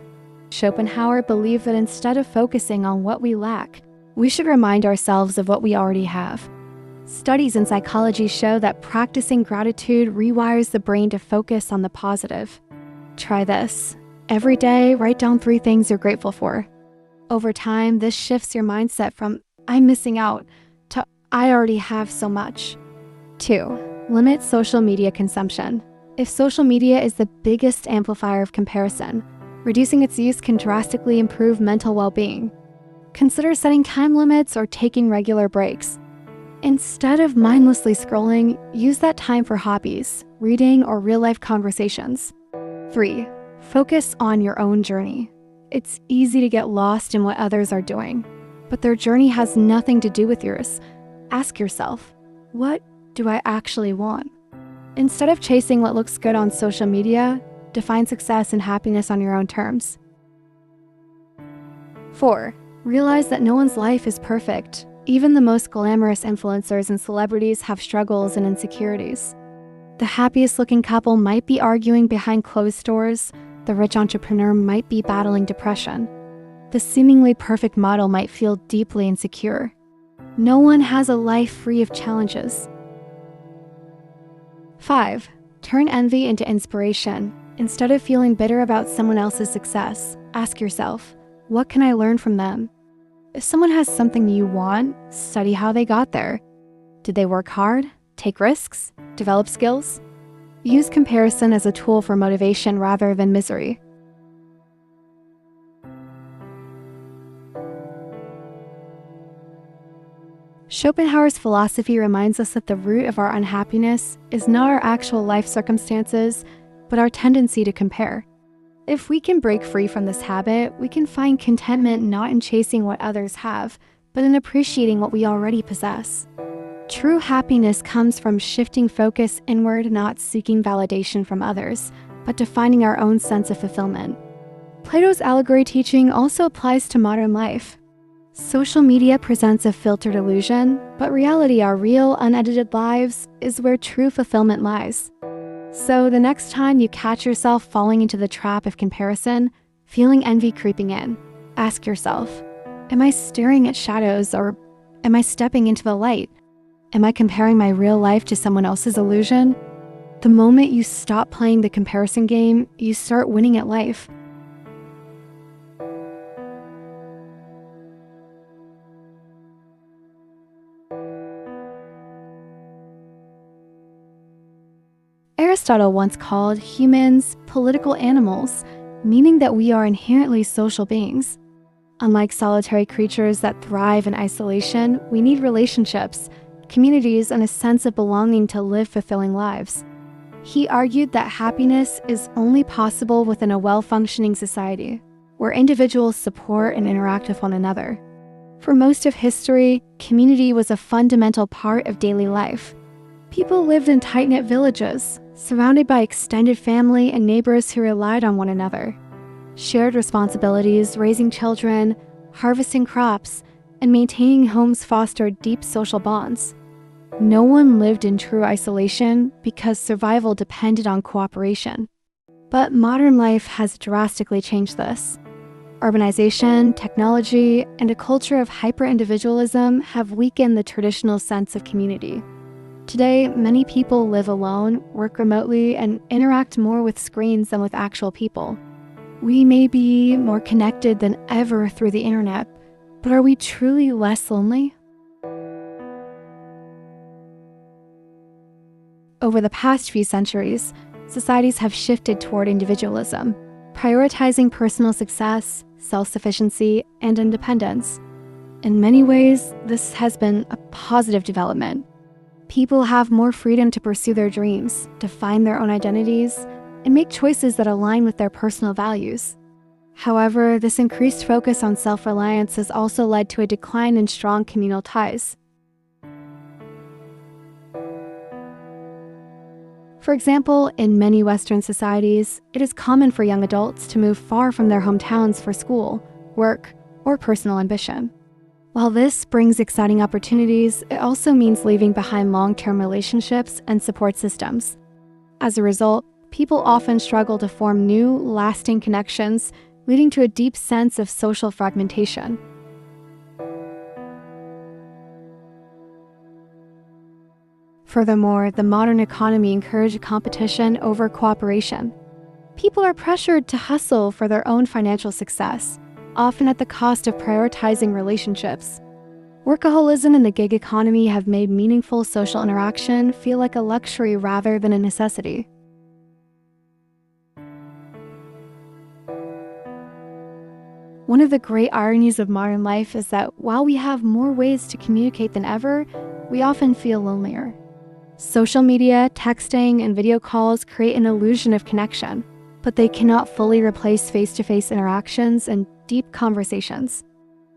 Schopenhauer believed that instead of focusing on what we lack, we should remind ourselves of what we already have. Studies in psychology show that practicing gratitude rewires the brain to focus on the positive. Try this. Every day, write down 3 things you're grateful for. Over time, this shifts your mindset from "I'm missing out" to "I already have so much." 2. Limit social media consumption. If social media is the biggest amplifier of comparison, reducing its use can drastically improve mental well-being. Consider setting time limits or taking regular breaks. Instead of mindlessly scrolling, use that time for hobbies, reading, or real-life conversations. 3. Focus on your own journey. It's easy to get lost in what others are doing, but their journey has nothing to do with yours. Ask yourself, what do I actually want? Instead of chasing what looks good on social media, define success and happiness on your own terms. 4. Realize that no one's life is perfect. Even the most glamorous influencers and celebrities have struggles and insecurities. The happiest looking couple might be arguing behind closed doors. The rich entrepreneur might be battling depression. The seemingly perfect model might feel deeply insecure. No one has a life free of challenges. 5. Turn envy into inspiration. Instead of feeling bitter about someone else's success, ask yourself, what can I learn from them? If someone has something you want, study how they got there. Did they work hard, take risks, develop skills? Use comparison as a tool for motivation rather than misery. Schopenhauer's philosophy reminds us that the root of our unhappiness is not our actual life circumstances, but our tendency to compare. If we can break free from this habit, we can find contentment not in chasing what others have, but in appreciating what we already possess. True happiness comes from shifting focus inward, not seeking validation from others, but defining our own sense of fulfillment. Plato's allegory teaching also applies to modern life. Social media presents a filtered illusion, but reality, our real, unedited lives, is where true fulfillment lies. So the next time you catch yourself falling into the trap of comparison, feeling envy creeping in, ask yourself, am I staring at shadows or am I stepping into the light? Am I comparing my real life to someone else's illusion? The moment you stop playing the comparison game, you start winning at life. Aristotle once called humans political animals, meaning that we are inherently social beings. Unlike solitary creatures that thrive in isolation, we need relationships, communities, and a sense of belonging to live fulfilling lives. He argued that happiness is only possible within a well-functioning society, where individuals support and interact with one another. For most of history, community was a fundamental part of daily life. People lived in tight-knit villages, surrounded by extended family and neighbors who relied on one another. Shared responsibilities, raising children, harvesting crops, and maintaining homes fostered deep social bonds. No one lived in true isolation because survival depended on cooperation. But modern life has drastically changed this. Urbanization, technology, and a culture of hyper-individualism have weakened the traditional sense of community. Today, many people live alone, work remotely, and interact more with screens than with actual people. We may be more connected than ever through the internet, but are we truly less lonely? Over the past few centuries, societies have shifted toward individualism, prioritizing personal success, self-sufficiency, and independence. In many ways, this has been a positive development. People have more freedom to pursue their dreams, define their own identities, and make choices that align with their personal values. However, this increased focus on self-reliance has also led to a decline in strong communal ties. For example, in many Western societies, it is common for young adults to move far from their hometowns for school, work, or personal ambition. While this brings exciting opportunities, it also means leaving behind long-term relationships and support systems. As a result, people often struggle to form new, lasting connections, leading to a deep sense of social fragmentation. Furthermore, the modern economy encourages competition over cooperation. People are pressured to hustle for their own financial success, often at the cost of prioritizing relationships. Workaholism and the gig economy have made meaningful social interaction feel like a luxury rather than a necessity. One of the great ironies of modern life is that while we have more ways to communicate than ever, we often feel lonelier. Social media, texting, and video calls create an illusion of connection, but they cannot fully replace face-to-face interactions and deep conversations.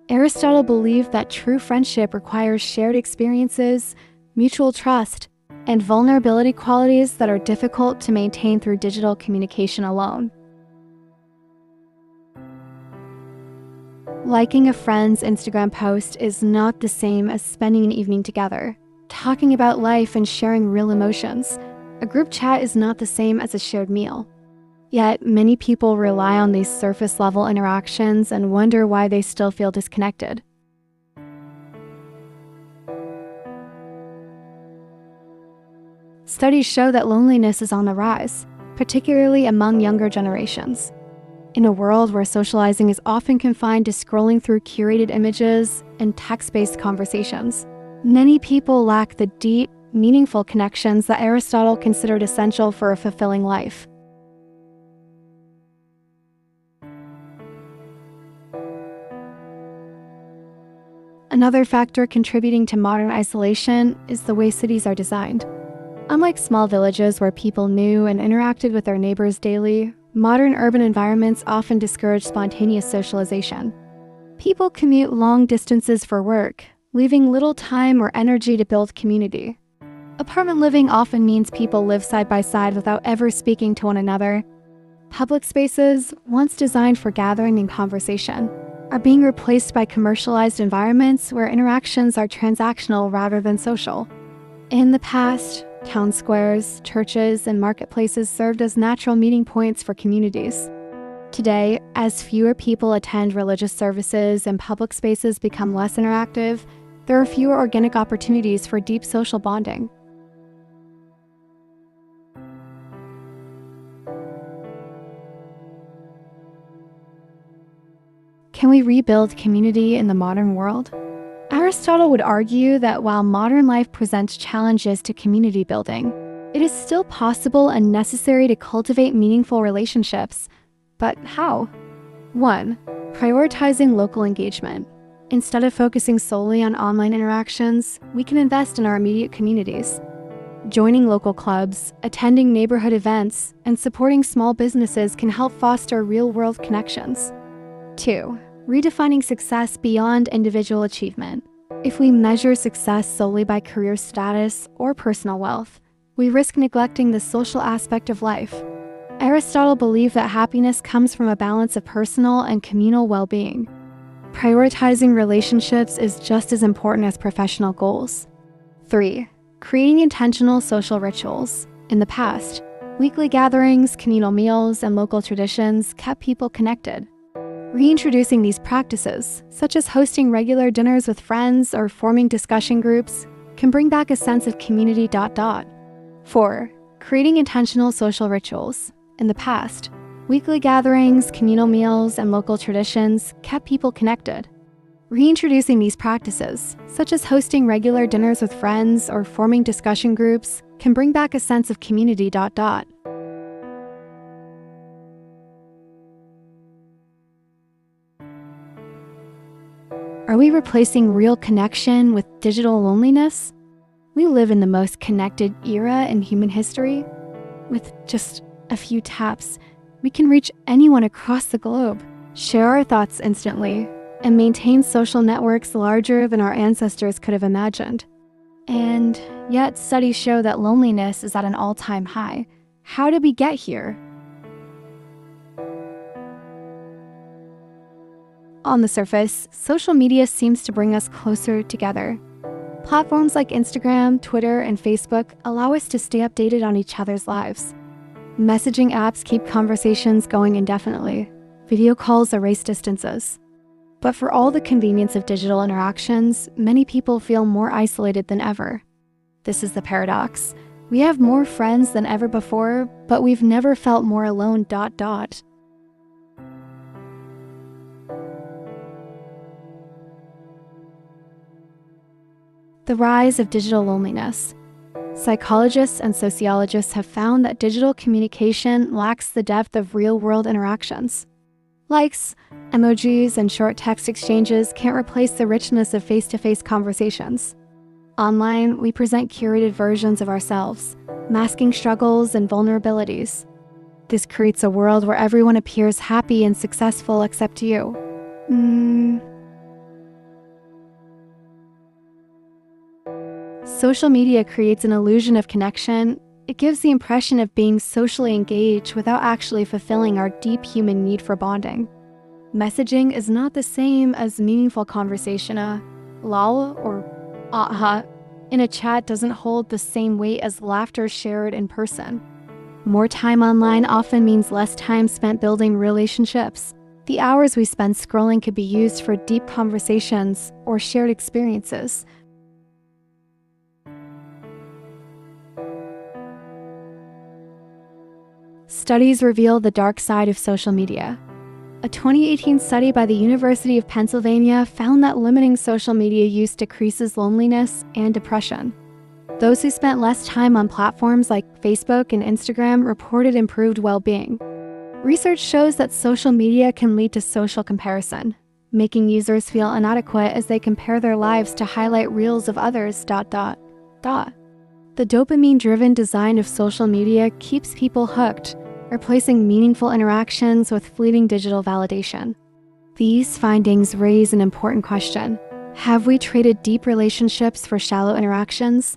Aristotle believed that true friendship requires shared experiences, mutual trust, and vulnerability qualities that are difficult to maintain through digital communication alone. Liking a friend's Instagram post is not the same as spending an evening together, talking about life and sharing real emotions. A group chat is not the same as a shared meal. Yet, many people rely on these surface-level interactions and wonder why they still feel disconnected. Studies show that loneliness is on the rise, particularly among younger generations. In a world where socializing is often confined to scrolling through curated images and text-based conversations, many people lack the deep, meaningful connections that Aristotle considered essential for a fulfilling life. Another factor contributing to modern isolation is the way cities are designed. Unlike small villages where people knew and interacted with their neighbors daily, modern urban environments often discourage spontaneous socialization. People commute long distances for work, leaving little time or energy to build community. Apartment living often means people live side by side without ever speaking to one another. Public spaces, once designed for gathering and conversation, are being replaced by commercialized environments where interactions are transactional rather than social. In the past, town squares, churches, and marketplaces served as natural meeting points for communities. Today, as fewer people attend religious services and public spaces become less interactive, there are fewer organic opportunities for deep social bonding. Can we rebuild community in the modern world? Aristotle would argue that while modern life presents challenges to community building, it is still possible and necessary to cultivate meaningful relationships. But how? 1. Prioritizing local engagement. Instead of focusing solely on online interactions, we can invest in our immediate communities. Joining local clubs, attending neighborhood events, and supporting small businesses can help foster real-world connections. 2. Redefining success beyond individual achievement. If we measure success solely by career status or personal wealth, we risk neglecting the social aspect of life. Aristotle believed that happiness comes from a balance of personal and communal well-being. Prioritizing relationships is just as important as professional goals. 3. Creating intentional social rituals. In the past, weekly gatherings, communal meals, and local traditions kept people connected. Reintroducing these practices, such as hosting regular dinners with friends or forming discussion groups, can bring back a sense of community. 4. Creating intentional social rituals. In the past, weekly gatherings, communal meals, and local traditions kept people connected. Reintroducing these practices, such as hosting regular dinners with friends or forming discussion groups, can bring back a sense of community. Are we replacing real connection with digital loneliness? We live in the most connected era in human history. With just a few taps, we can reach anyone across the globe, share our thoughts instantly, and maintain social networks larger than our ancestors could have imagined. And yet, studies show that loneliness is at an all-time high. How did we get here? On the surface, social media seems to bring us closer together. Platforms like Instagram, Twitter, and Facebook allow us to stay updated on each other's lives. Messaging apps keep conversations going indefinitely. Video calls erase distances. But for all the convenience of digital interactions, many people feel more isolated than ever. This is the paradox. We have more friends than ever before, but we've never felt more alone. The rise of digital loneliness. Psychologists and sociologists have found that digital communication lacks the depth of real-world interactions. Likes, emojis, and short text exchanges can't replace the richness of face-to-face conversations. Online, we present curated versions of ourselves, masking struggles and vulnerabilities. This creates a world where everyone appears happy and successful except you. Social media creates an illusion of connection. It gives the impression of being socially engaged without actually fulfilling our deep human need for bonding. Messaging is not the same as meaningful conversation. A lol or aha in a chat doesn't hold the same weight as laughter shared in person. More time online often means less time spent building relationships. The hours we spend scrolling could be used for deep conversations or shared experiences. Studies reveal the dark side of social media. A 2018 study by the University of Pennsylvania found that limiting social media use decreases loneliness and depression. Those who spent less time on platforms like Facebook and Instagram reported improved well-being. Research shows that social media can lead to social comparison, making users feel inadequate as they compare their lives to highlight reels of others. The dopamine-driven design of social media keeps people hooked, replacing meaningful interactions with fleeting digital validation. These findings raise an important question. Have we traded deep relationships for shallow interactions?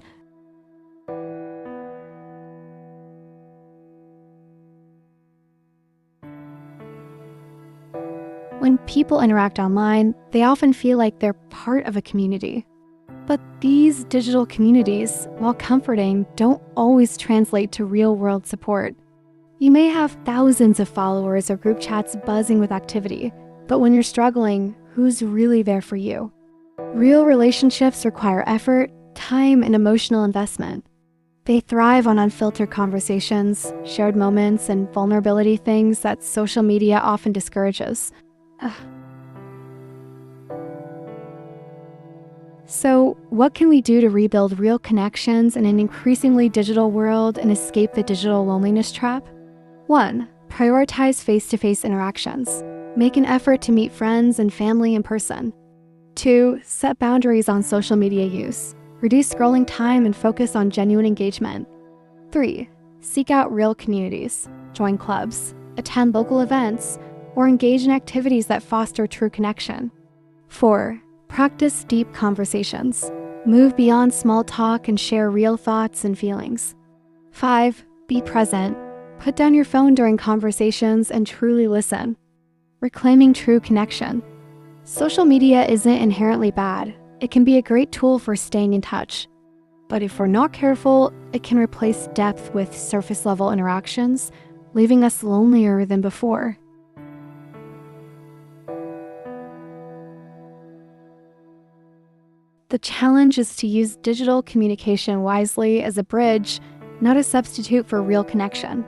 When people interact online, they often feel like they're part of a community. But these digital communities, while comforting, don't always translate to real-world support. You may have thousands of followers or group chats buzzing with activity, but when you're struggling, who's really there for you? Real relationships require effort, time, and emotional investment. They thrive on unfiltered conversations, shared moments, and vulnerability, things that social media often discourages. So, what can we do to rebuild real connections in an increasingly digital world and escape the digital loneliness trap? 1. Prioritize face-to-face interactions. Make an effort to meet friends and family in person. 2. Set boundaries on social media use. Reduce scrolling time and focus on genuine engagement. 3. Seek out real communities. Join clubs, attend local events, or engage in activities that foster true connection. 4. Practice deep conversations. Move beyond small talk and share real thoughts and feelings. 5. Be present. Put down your phone during conversations and truly listen. Reclaiming true connection. Social media isn't inherently bad. It can be a great tool for staying in touch. But if we're not careful, it can replace depth with surface-level interactions, leaving us lonelier than before. The challenge is to use digital communication wisely as a bridge, not a substitute for real connection.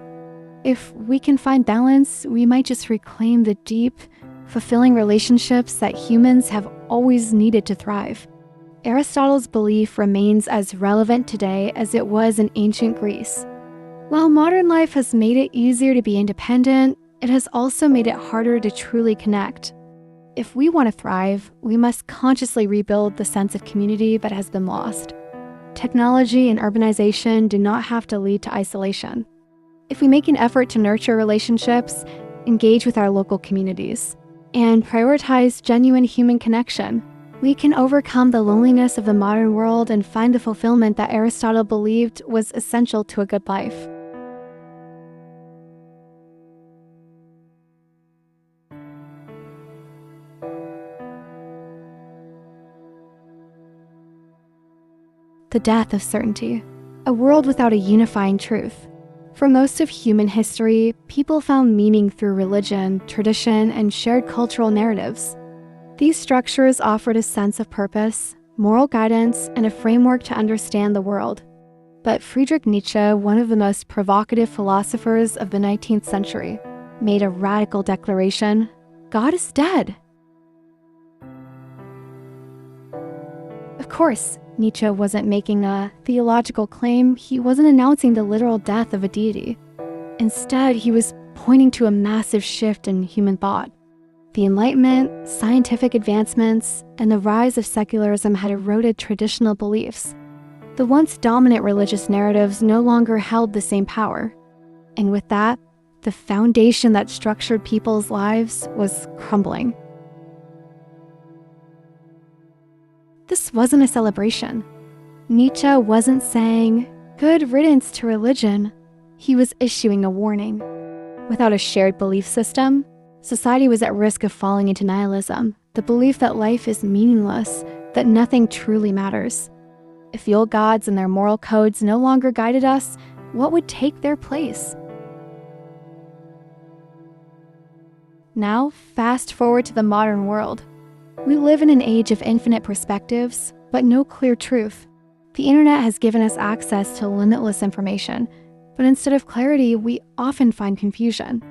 If we can find balance, we might just reclaim the deep, fulfilling relationships that humans have always needed to thrive. Aristotle's belief remains as relevant today as it was in ancient Greece. While modern life has made it easier to be independent, it has also made it harder to truly connect. If we want to thrive, we must consciously rebuild the sense of community that has been lost. Technology and urbanization do not have to lead to isolation. If we make an effort to nurture relationships, engage with our local communities, and prioritize genuine human connection, we can overcome the loneliness of the modern world and find the fulfillment that Aristotle believed was essential to a good life. The death of certainty, a world without a unifying truth. For most of human history, people found meaning through religion, tradition, and shared cultural narratives. These structures offered a sense of purpose, moral guidance, and a framework to understand the world. But Friedrich Nietzsche, one of the most provocative philosophers of the 19th century, made a radical declaration: God is dead. Of course, Nietzsche wasn't making a theological claim. He wasn't announcing the literal death of a deity. Instead, he was pointing to a massive shift in human thought. The Enlightenment, scientific advancements, and the rise of secularism had eroded traditional beliefs. The once dominant religious narratives no longer held the same power. And with that, the foundation that structured people's lives was crumbling. This wasn't a celebration. Nietzsche wasn't saying, "Good riddance to religion." He was issuing a warning. Without a shared belief system, society was at risk of falling into nihilism, the belief that life is meaningless, that nothing truly matters. If the old gods and their moral codes no longer guided us, what would take their place? Now, fast forward to the modern world. We live in an age of infinite perspectives, but no clear truth. The internet has given us access to limitless information, but instead of clarity, we often find confusion.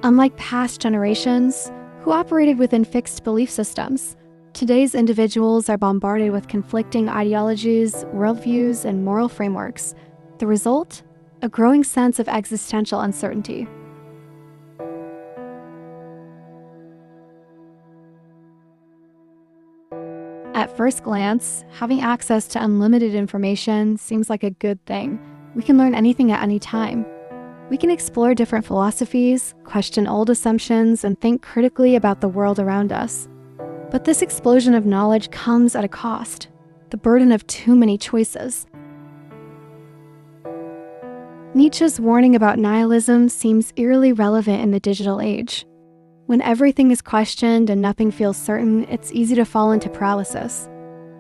Unlike past generations, who operated within fixed belief systems, today's individuals are bombarded with conflicting ideologies, worldviews, and moral frameworks. The result? A growing sense of existential uncertainty. At first glance, having access to unlimited information seems like a good thing. We can learn anything at any time. We can explore different philosophies, question old assumptions, and think critically about the world around us. But this explosion of knowledge comes at a cost: the burden of too many choices. Nietzsche's warning about nihilism seems eerily relevant in the digital age. When everything is questioned and nothing feels certain, it's easy to fall into paralysis.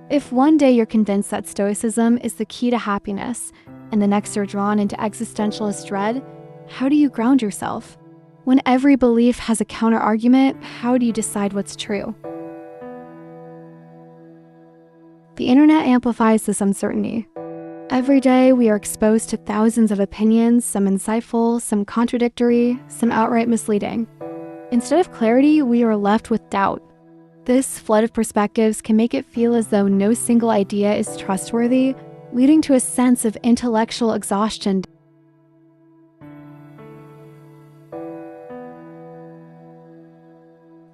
If one day you're convinced that stoicism is the key to happiness, and the next you're drawn into existentialist dread, how do you ground yourself? When every belief has a counter-argument, how do you decide what's true? The internet amplifies this uncertainty. Every day, we are exposed to thousands of opinions, some insightful, some contradictory, some outright misleading. Instead of clarity, we are left with doubt. This flood of perspectives can make it feel as though no single idea is trustworthy, leading to a sense of intellectual exhaustion.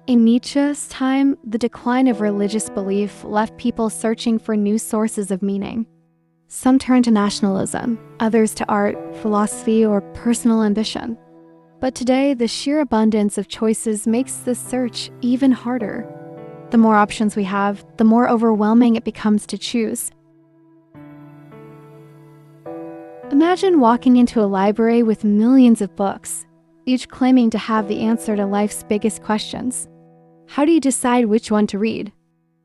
In Nietzsche's time, the decline of religious belief left people searching for new sources of meaning. Some turned to nationalism, others to art, philosophy, or personal ambition. But today, the sheer abundance of choices makes this search even harder. The more options we have, the more overwhelming it becomes to choose. Imagine walking into a library with millions of books, each claiming to have the answer to life's biggest questions. How do you decide which one to read?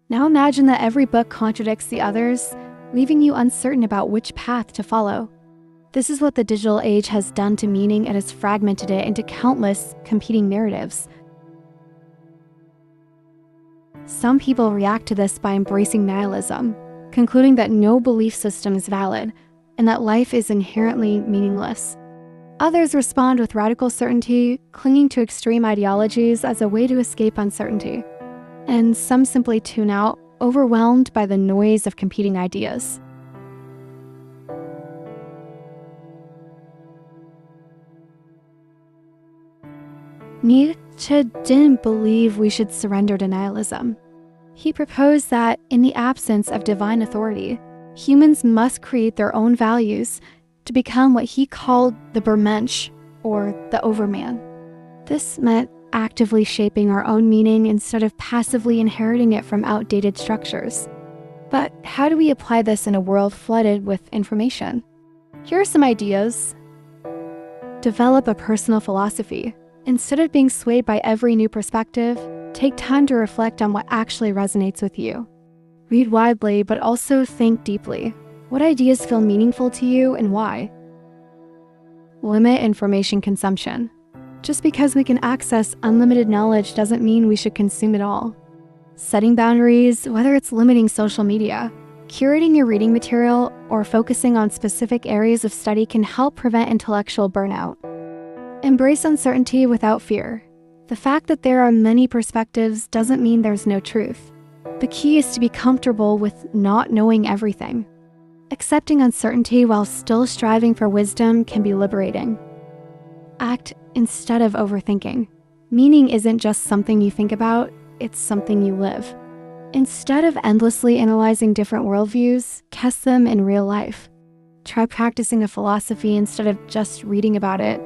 Now imagine that every book contradicts the others, leaving you uncertain about which path to follow. This is what the digital age has done to meaning. It has fragmented it into countless competing narratives. Some people react to this by embracing nihilism, concluding that no belief system is valid and that life is inherently meaningless. Others respond with radical certainty, clinging to extreme ideologies as a way to escape uncertainty. And some simply tune out, overwhelmed by the noise of competing ideas. Nietzsche didn't believe we should surrender to nihilism. He proposed that, in the absence of divine authority, humans must create their own values to become what he called the Übermensch, or the Overman. This meant actively shaping our own meaning instead of passively inheriting it from outdated structures. But how do we apply this in a world flooded with information? Here are some ideas. Develop a personal philosophy. Instead of being swayed by every new perspective, take time to reflect on what actually resonates with you. Read widely, but also think deeply. What ideas feel meaningful to you and why? Limit information consumption. Just because we can access unlimited knowledge doesn't mean we should consume it all. Setting boundaries, whether it's limiting social media, Curating your reading material or focusing on specific areas of study can help prevent intellectual burnout. Embrace uncertainty without fear. The fact that there are many perspectives doesn't mean there's no truth. The key is to be comfortable with not knowing everything. Accepting uncertainty while still striving for wisdom can be liberating. Act instead of overthinking. Meaning isn't just something you think about, it's something you live. Instead of endlessly analyzing different worldviews, test them in real life. Try practicing a philosophy instead of just reading about it.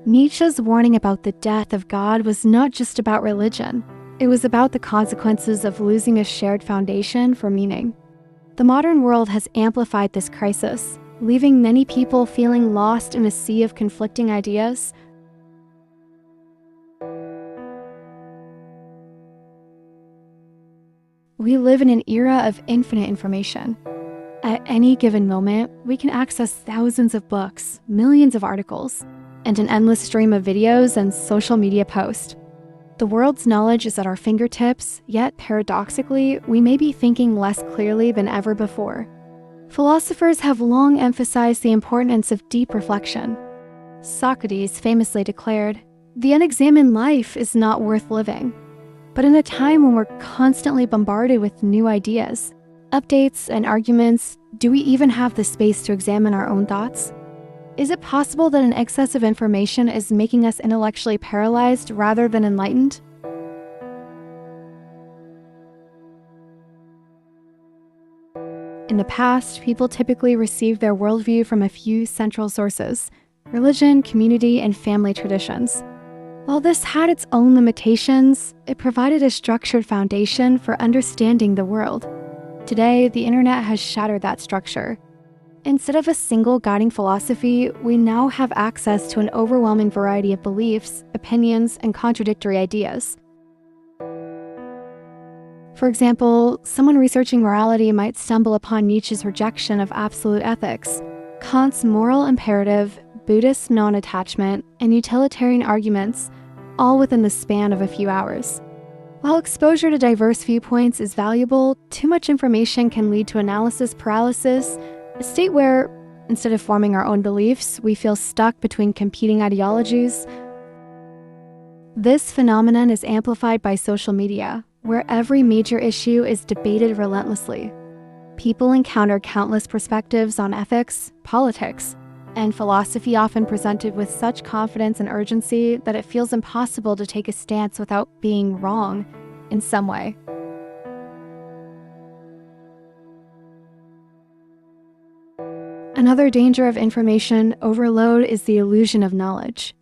Nietzsche's warning about the death of God was not just about religion. It was about the consequences of losing a shared foundation for meaning. The modern world has amplified this crisis, leaving many people feeling lost in a sea of conflicting ideas. We live in an era of infinite information. At any given moment, we can access thousands of books, millions of articles, and an endless stream of videos and social media posts. The world's knowledge is at our fingertips, yet paradoxically, we may be thinking less clearly than ever before. Philosophers have long emphasized the importance of deep reflection. Socrates famously declared, "The unexamined life is not worth living." But in a time when we're constantly bombarded with new ideas, updates, and arguments, do we even have the space to examine our own thoughts? Is it possible that an excess of information is making us intellectually paralyzed rather than enlightened? In the past, people typically received their worldview from a few central sources: religion, community, and family traditions. While this had its own limitations, it provided a structured foundation for understanding the world. Today, the internet has shattered that structure. Instead of a single guiding philosophy, we now have access to an overwhelming variety of beliefs, opinions, and contradictory ideas. For example, someone researching morality might stumble upon Nietzsche's rejection of absolute ethics, Kant's moral imperative, Buddhist non-attachment, and utilitarian arguments, all within the span of a few hours. While exposure to diverse viewpoints is valuable, too much information can lead to analysis paralysis, a state where, instead of forming our own beliefs, we feel stuck between competing ideologies. This phenomenon is amplified by social media, where every major issue is debated relentlessly. People encounter countless perspectives on ethics, politics, and philosophy, often presented with such confidence and urgency that it feels impossible to take a stance without being wrong in some way. Another danger of information overload is the illusion of knowledge.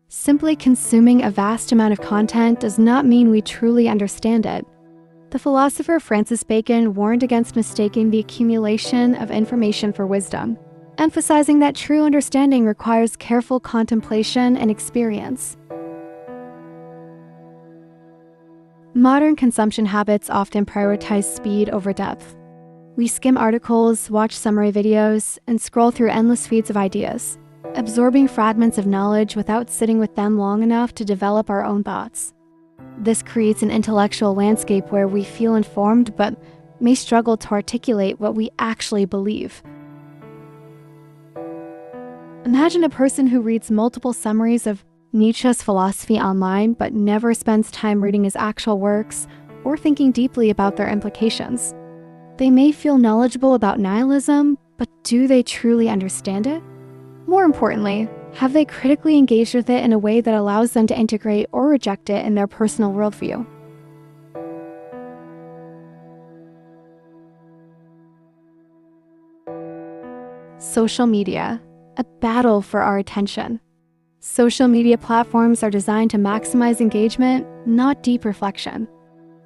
Simply consuming a vast amount of content does not mean we truly understand it. The philosopher Francis Bacon warned against mistaking the accumulation of information for wisdom, emphasizing that true understanding requires careful contemplation and experience. Modern consumption habits often prioritize speed over depth. We skim articles, watch summary videos, and scroll through endless feeds of ideas, absorbing fragments of knowledge without sitting with them long enough to develop our own thoughts. This creates an intellectual landscape where we feel informed but may struggle to articulate what we actually believe. Imagine a person who reads multiple summaries of Nietzsche's philosophy online but never spends time reading his actual works or thinking deeply about their implications. They may feel knowledgeable about nihilism, but do they truly understand it? More importantly, have they critically engaged with it in a way that allows them to integrate or reject it in their personal worldview? Social media, a battle for our attention. Social media platforms are designed to maximize engagement, not deep reflection.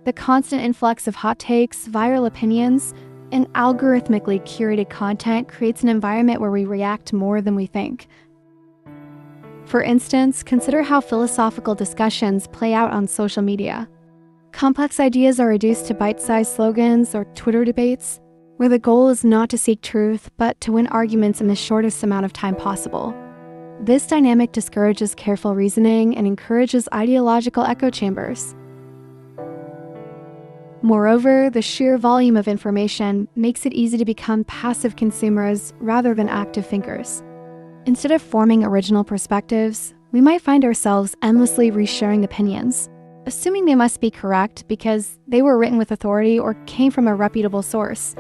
The constant influx of hot takes, viral opinions, and algorithmically curated content creates an environment where we react more than we think. For instance, consider how philosophical discussions play out on social media. Complex ideas are reduced to bite-sized slogans or Twitter debates, where the goal is not to seek truth, but to win arguments in the shortest amount of time possible. This dynamic discourages careful reasoning and encourages ideological echo chambers. Moreover, the sheer volume of information makes it easy to become passive consumers rather than active thinkers. Instead of forming original perspectives, we might find ourselves endlessly resharing opinions, assuming they must be correct because they were written with authority or came from a reputable source.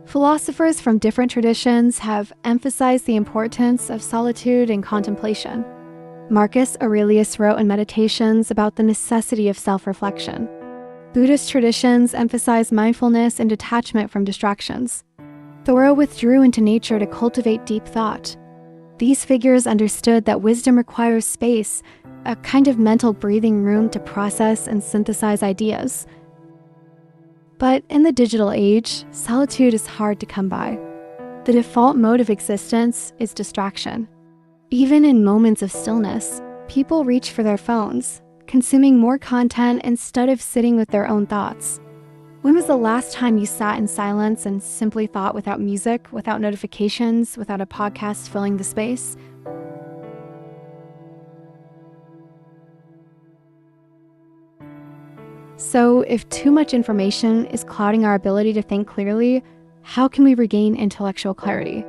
Philosophers from different traditions have emphasized the importance of solitude and contemplation. Marcus Aurelius wrote in Meditations about the necessity of self-reflection. Buddhist traditions emphasize mindfulness and detachment from distractions. Thoreau withdrew into nature to cultivate deep thought. These figures understood that wisdom requires space, a kind of mental breathing room to process and synthesize ideas. But in the digital age, solitude is hard to come by. The default mode of existence is distraction. Even in moments of stillness, people reach for their phones, consuming more content instead of sitting with their own thoughts. When was the last time you sat in silence and simply thought without music, without notifications, without a podcast filling the space? So, if too much information is clouding our ability to think clearly, how can we regain intellectual clarity?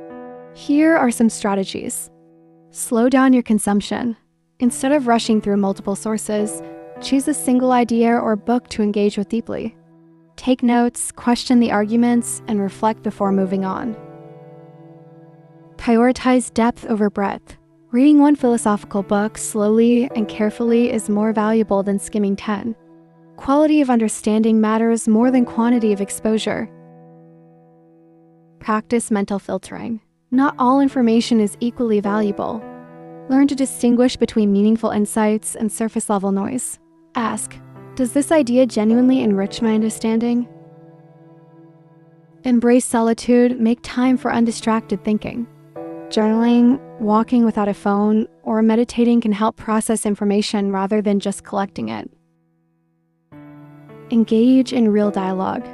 Here are some strategies. Slow down your consumption. Instead of rushing through multiple sources, choose a single idea or book to engage with deeply. Take notes, question the arguments, and reflect before moving on. Prioritize depth over breadth. Reading one philosophical book slowly and carefully is more valuable than skimming 10. Quality of understanding matters more than quantity of exposure. Practice mental filtering. Not all information is equally valuable. Learn to distinguish between meaningful insights and surface-level noise. Ask, does this idea genuinely enrich my understanding? Embrace solitude, make time for undistracted thinking. Journaling, walking without a phone, or meditating can help process information rather than just collecting it. Engage in real dialogue.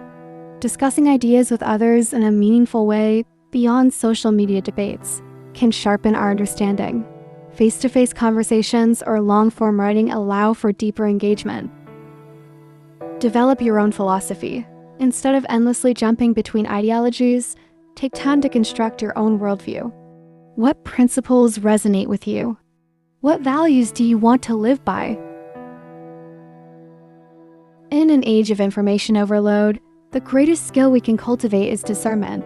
Discussing ideas with others in a meaningful way beyond social media debates can sharpen our understanding. Face-to-face conversations or long-form writing allow for deeper engagement. Develop your own philosophy. Instead of endlessly jumping between ideologies, take time to construct your own worldview. What principles resonate with you? What values do you want to live by? In an age of information overload, the greatest skill we can cultivate is discernment.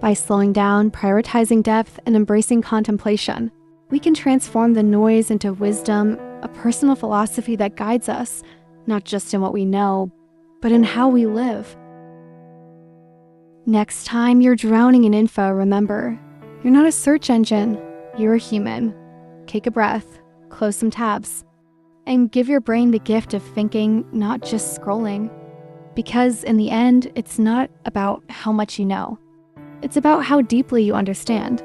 By slowing down, prioritizing depth, and embracing contemplation, we can transform the noise into wisdom, a personal philosophy that guides us, not just in what we know, but in how we live. Next time you're drowning in info, remember, you're not a search engine, you're a human. Take a breath, close some tabs, and give your brain the gift of thinking, not just scrolling. Because in the end, it's not about how much you know. It's about how deeply you understand.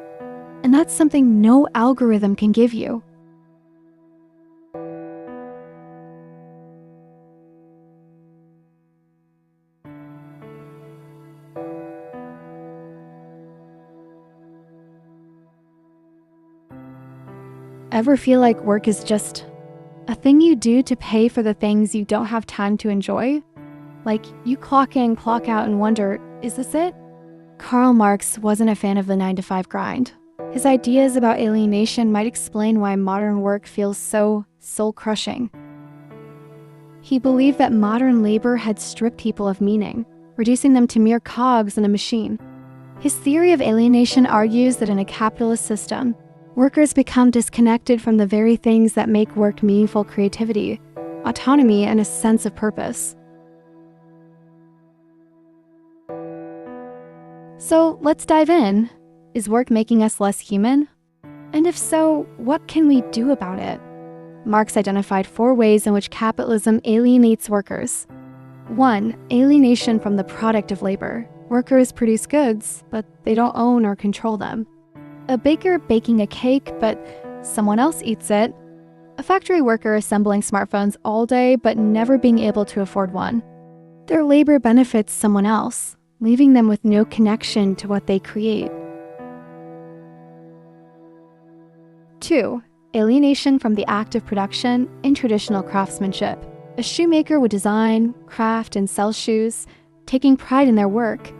And that's something no algorithm can give you. Ever feel like work is just a thing you do to pay for the things you don't have time to enjoy? Like you clock in, clock out, and wonder, is this it? Karl Marx wasn't a fan of the 9-to-5 grind. His ideas about alienation might explain why modern work feels so soul-crushing. He believed that modern labor had stripped people of meaning, reducing them to mere cogs in a machine. His theory of alienation argues that in a capitalist system, workers become disconnected from the very things that make work meaningful: creativity, autonomy, and a sense of purpose. So let's dive in. Is work making us less human? And if so, what can we do about it? Marx identified 4 ways in which capitalism alienates workers. 1. Alienation from the product of labor. Workers produce goods, but they don't own or control them. A baker baking a cake, but someone else eats it. A factory worker assembling smartphones all day, but never being able to afford one. Their labor benefits someone else, leaving them with no connection to what they create. 2. Alienation from the act of production in traditional craftsmanship. A shoemaker would design, craft, and sell shoes, taking pride in their work.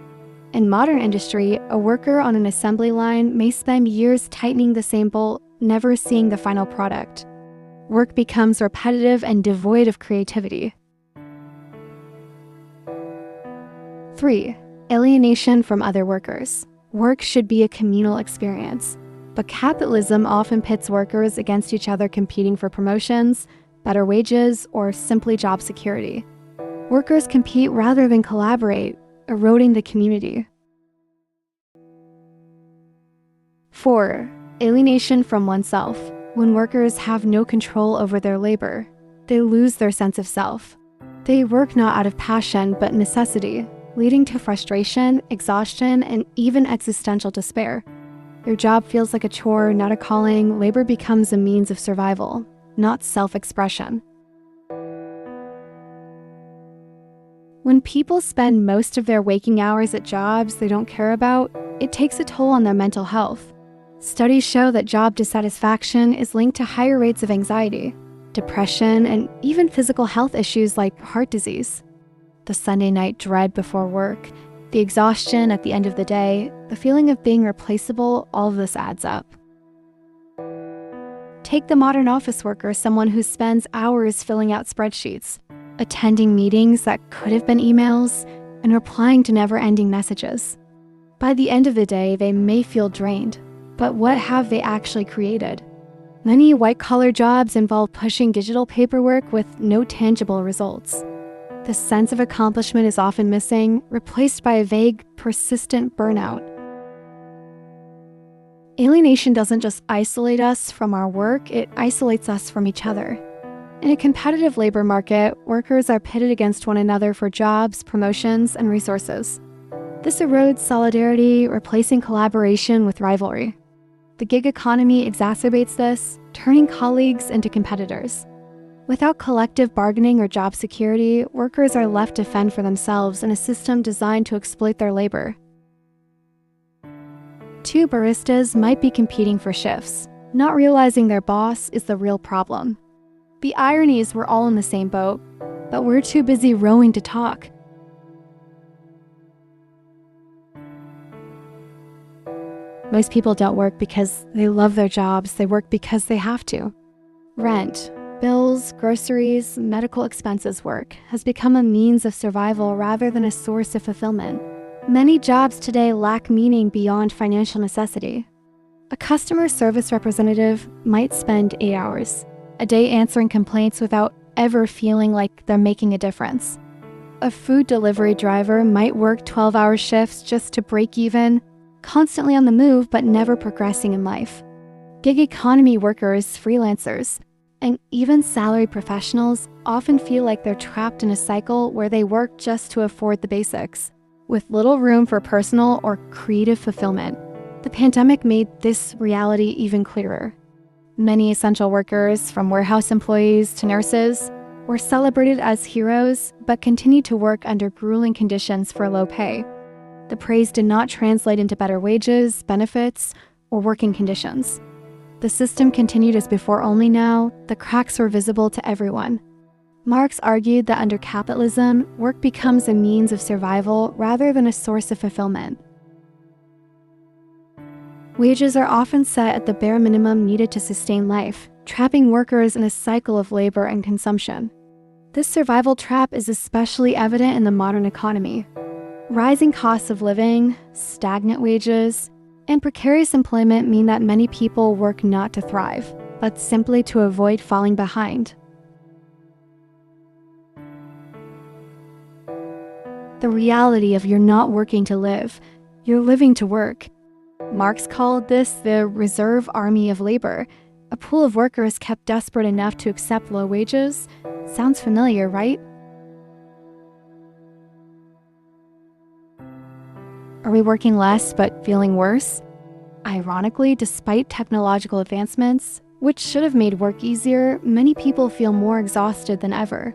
In modern industry, a worker on an assembly line may spend years tightening the same bolt, never seeing the final product. Work becomes repetitive and devoid of creativity. 3. Alienation from other workers. Work should be a communal experience, but capitalism often pits workers against each other, competing for promotions, better wages, or simply job security. Workers compete rather than collaborate, eroding the community. 4. Alienation from oneself. When workers have no control over their labor, they lose their sense of self. They work not out of passion but necessity, leading to frustration, exhaustion, and even existential despair. Their job feels like a chore, not a calling. Labor becomes a means of survival, not self-expression. When people spend most of their waking hours at jobs they don't care about, it takes a toll on their mental health. Studies show that job dissatisfaction is linked to higher rates of anxiety, depression, and even physical health issues like heart disease. The Sunday night dread before work, the exhaustion at the end of the day, the feeling of being replaceable, all of this adds up. Take the modern office worker, someone who spends hours filling out spreadsheets, attending meetings that could have been emails, and replying to never-ending messages. By the end of the day, they may feel drained, but what have they actually created? Many white-collar jobs involve pushing digital paperwork with no tangible results. The sense of accomplishment is often missing, replaced by a vague, persistent burnout. Alienation doesn't just isolate us from our work, it isolates us from each other. In a competitive labor market, workers are pitted against one another for jobs, promotions, and resources. This erodes solidarity, replacing collaboration with rivalry. The gig economy exacerbates this, turning colleagues into competitors. Without collective bargaining or job security, workers are left to fend for themselves in a system designed to exploit their labor. 2 baristas might be competing for shifts, not realizing their boss is the real problem. The irony is we're all in the same boat, but we're too busy rowing to talk. Most people don't work because they love their jobs, they work because they have to. Rent, bills, groceries, medical expenses work has become a means of survival rather than a source of fulfillment. Many jobs today lack meaning beyond financial necessity. A customer service representative might spend 8 hours a day answering complaints without ever feeling like they're making a difference. A food delivery driver might work 12-hour shifts just to break even, constantly on the move but never progressing in life. Gig economy workers, freelancers, and even salaried professionals often feel like they're trapped in a cycle where they work just to afford the basics, with little room for personal or creative fulfillment. The pandemic made this reality even clearer. Many essential workers, from warehouse employees to nurses, were celebrated as heroes but continued to work under grueling conditions for low pay. The praise did not translate into better wages, benefits, or working conditions. The system continued as before, only now the cracks were visible to everyone. Marx argued that under capitalism, work becomes a means of survival rather than a source of fulfillment. Wages are often set at the bare minimum needed to sustain life, trapping workers in a cycle of labor and consumption. This survival trap is especially evident in the modern economy. Rising costs of living, stagnant wages, and precarious employment mean that many people work not to thrive, but simply to avoid falling behind. The reality of you're not working to live, you're living to work. Marx called this the reserve army of labor, a pool of workers kept desperate enough to accept low wages. Sounds familiar, right? Are we working less but feeling worse? Ironically, despite technological advancements, which should have made work easier, many people feel more exhausted than ever.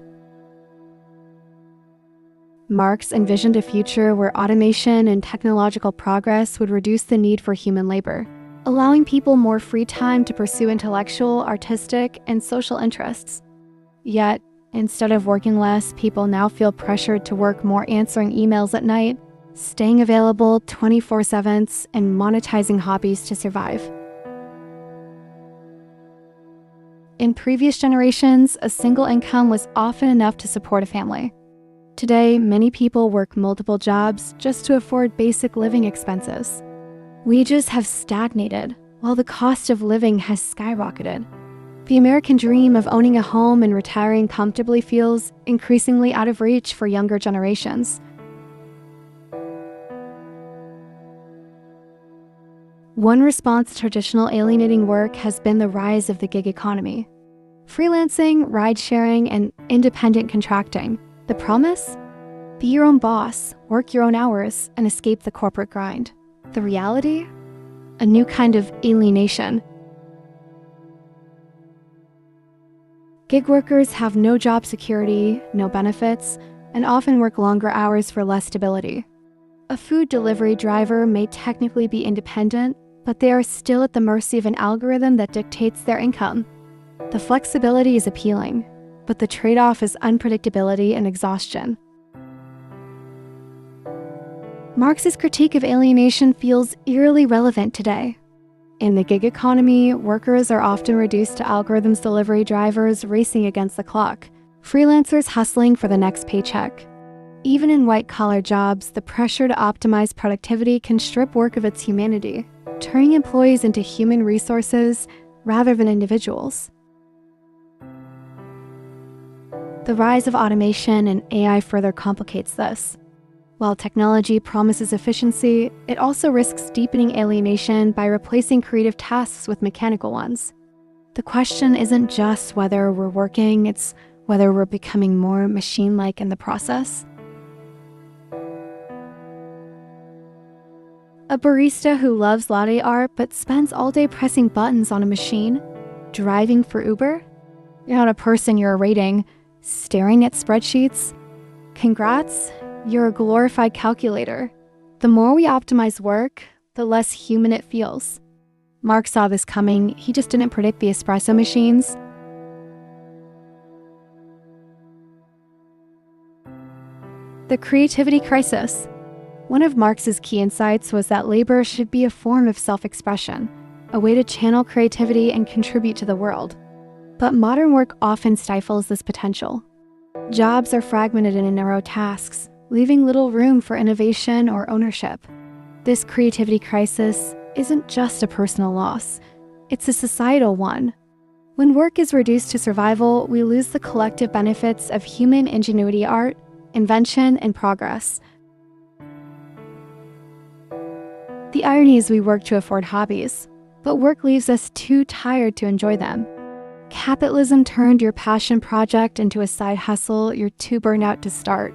Marx envisioned a future where automation and technological progress would reduce the need for human labor. allowing people more free time to pursue intellectual, artistic, and social interests. Yet, instead of working less, people now feel pressured to work more, answering emails at night, staying available 24/7, and monetizing hobbies to survive. In previous generations, a single income was often enough to support a family. Today, many people work multiple jobs just to afford basic living expenses. Wages have stagnated, while the cost of living has skyrocketed. The American dream of owning a home and retiring comfortably feels increasingly out of reach for younger generations. One response to traditional alienating work has been the rise of the gig economy. Freelancing, ride-sharing, and independent contracting. The promise? Be your own boss, work your own hours, and escape the corporate grind. The reality? A new kind of alienation. Gig workers have no job security, no benefits, and often work longer hours for less stability. A food delivery driver may technically be independent, but they are still at the mercy of an algorithm that dictates their income. The flexibility is appealing, but the trade-off is unpredictability and exhaustion. Marx's critique of alienation feels eerily relevant today. In the gig economy, workers are often reduced to algorithms delivery drivers racing against the clock, freelancers hustling for the next paycheck. Even in white-collar jobs, the pressure to optimize productivity can strip work of its humanity, turning employees into human resources rather than individuals. The rise of automation and AI further complicates this. While technology promises efficiency, it also risks deepening alienation by replacing creative tasks with mechanical ones. The question isn't just whether we're working, it's whether we're becoming more machine-like in the process. A barista who loves latte art but spends all day pressing buttons on a machine, driving for Uber? You're not a person, you're a rating. Staring at spreadsheets? Congrats, you're a glorified calculator. The more we optimize work, the less human it feels. Marx saw this coming, he just didn't predict the espresso machines. The creativity crisis. One of Marx's key insights was that labor should be a form of self-expression, a way to channel creativity and contribute to the world. But modern work often stifles this potential. Jobs are fragmented into narrow tasks, leaving little room for innovation or ownership. This creativity crisis isn't just a personal loss, it's a societal one. When work is reduced to survival, we lose the collective benefits of human ingenuity, art, invention, and progress. The irony is we work to afford hobbies, but work leaves us too tired to enjoy them. Capitalism turned your passion project into a side hustle you're too burned out to start.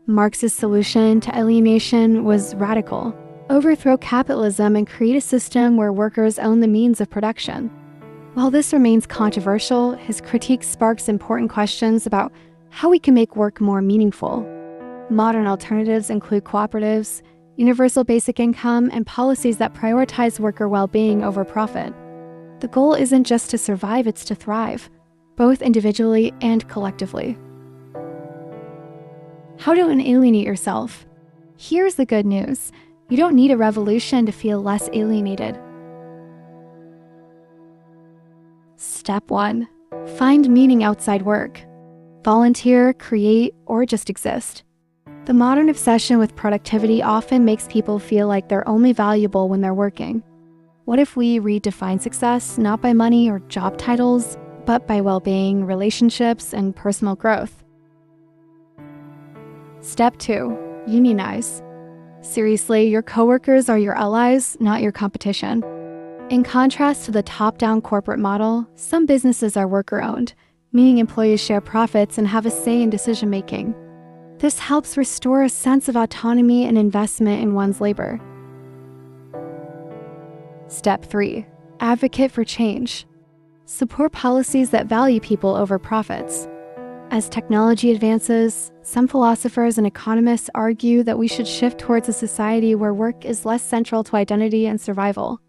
Marx's solution to alienation was radical: overthrow capitalism and create a system where workers own the means of production. While this remains controversial, his critique sparks important questions about how we can make work more meaningful. Modern alternatives include cooperatives, universal basic income, and policies that prioritize worker well-being over profit. The goal isn't just to survive, it's to thrive, both individually and collectively. How to unalienate yourself? Here's the good news. You don't need a revolution to feel less alienated. Step 1. Find meaning outside work. Volunteer, create, or just exist. The modern obsession with productivity often makes people feel like they're only valuable when they're working. What if we redefine success not by money or job titles, but by well-being, relationships, and personal growth? Step 2. Unionize. Seriously, your coworkers are your allies, not your competition. In contrast to the top-down corporate model, some businesses are worker-owned, meaning employees share profits and have a say in decision-making. This helps restore a sense of autonomy and investment in one's labor. Step 3. Advocate for change. Support policies that value people over profits. As technology advances, some philosophers and economists argue that we should shift towards a society where work is less central to identity and survival.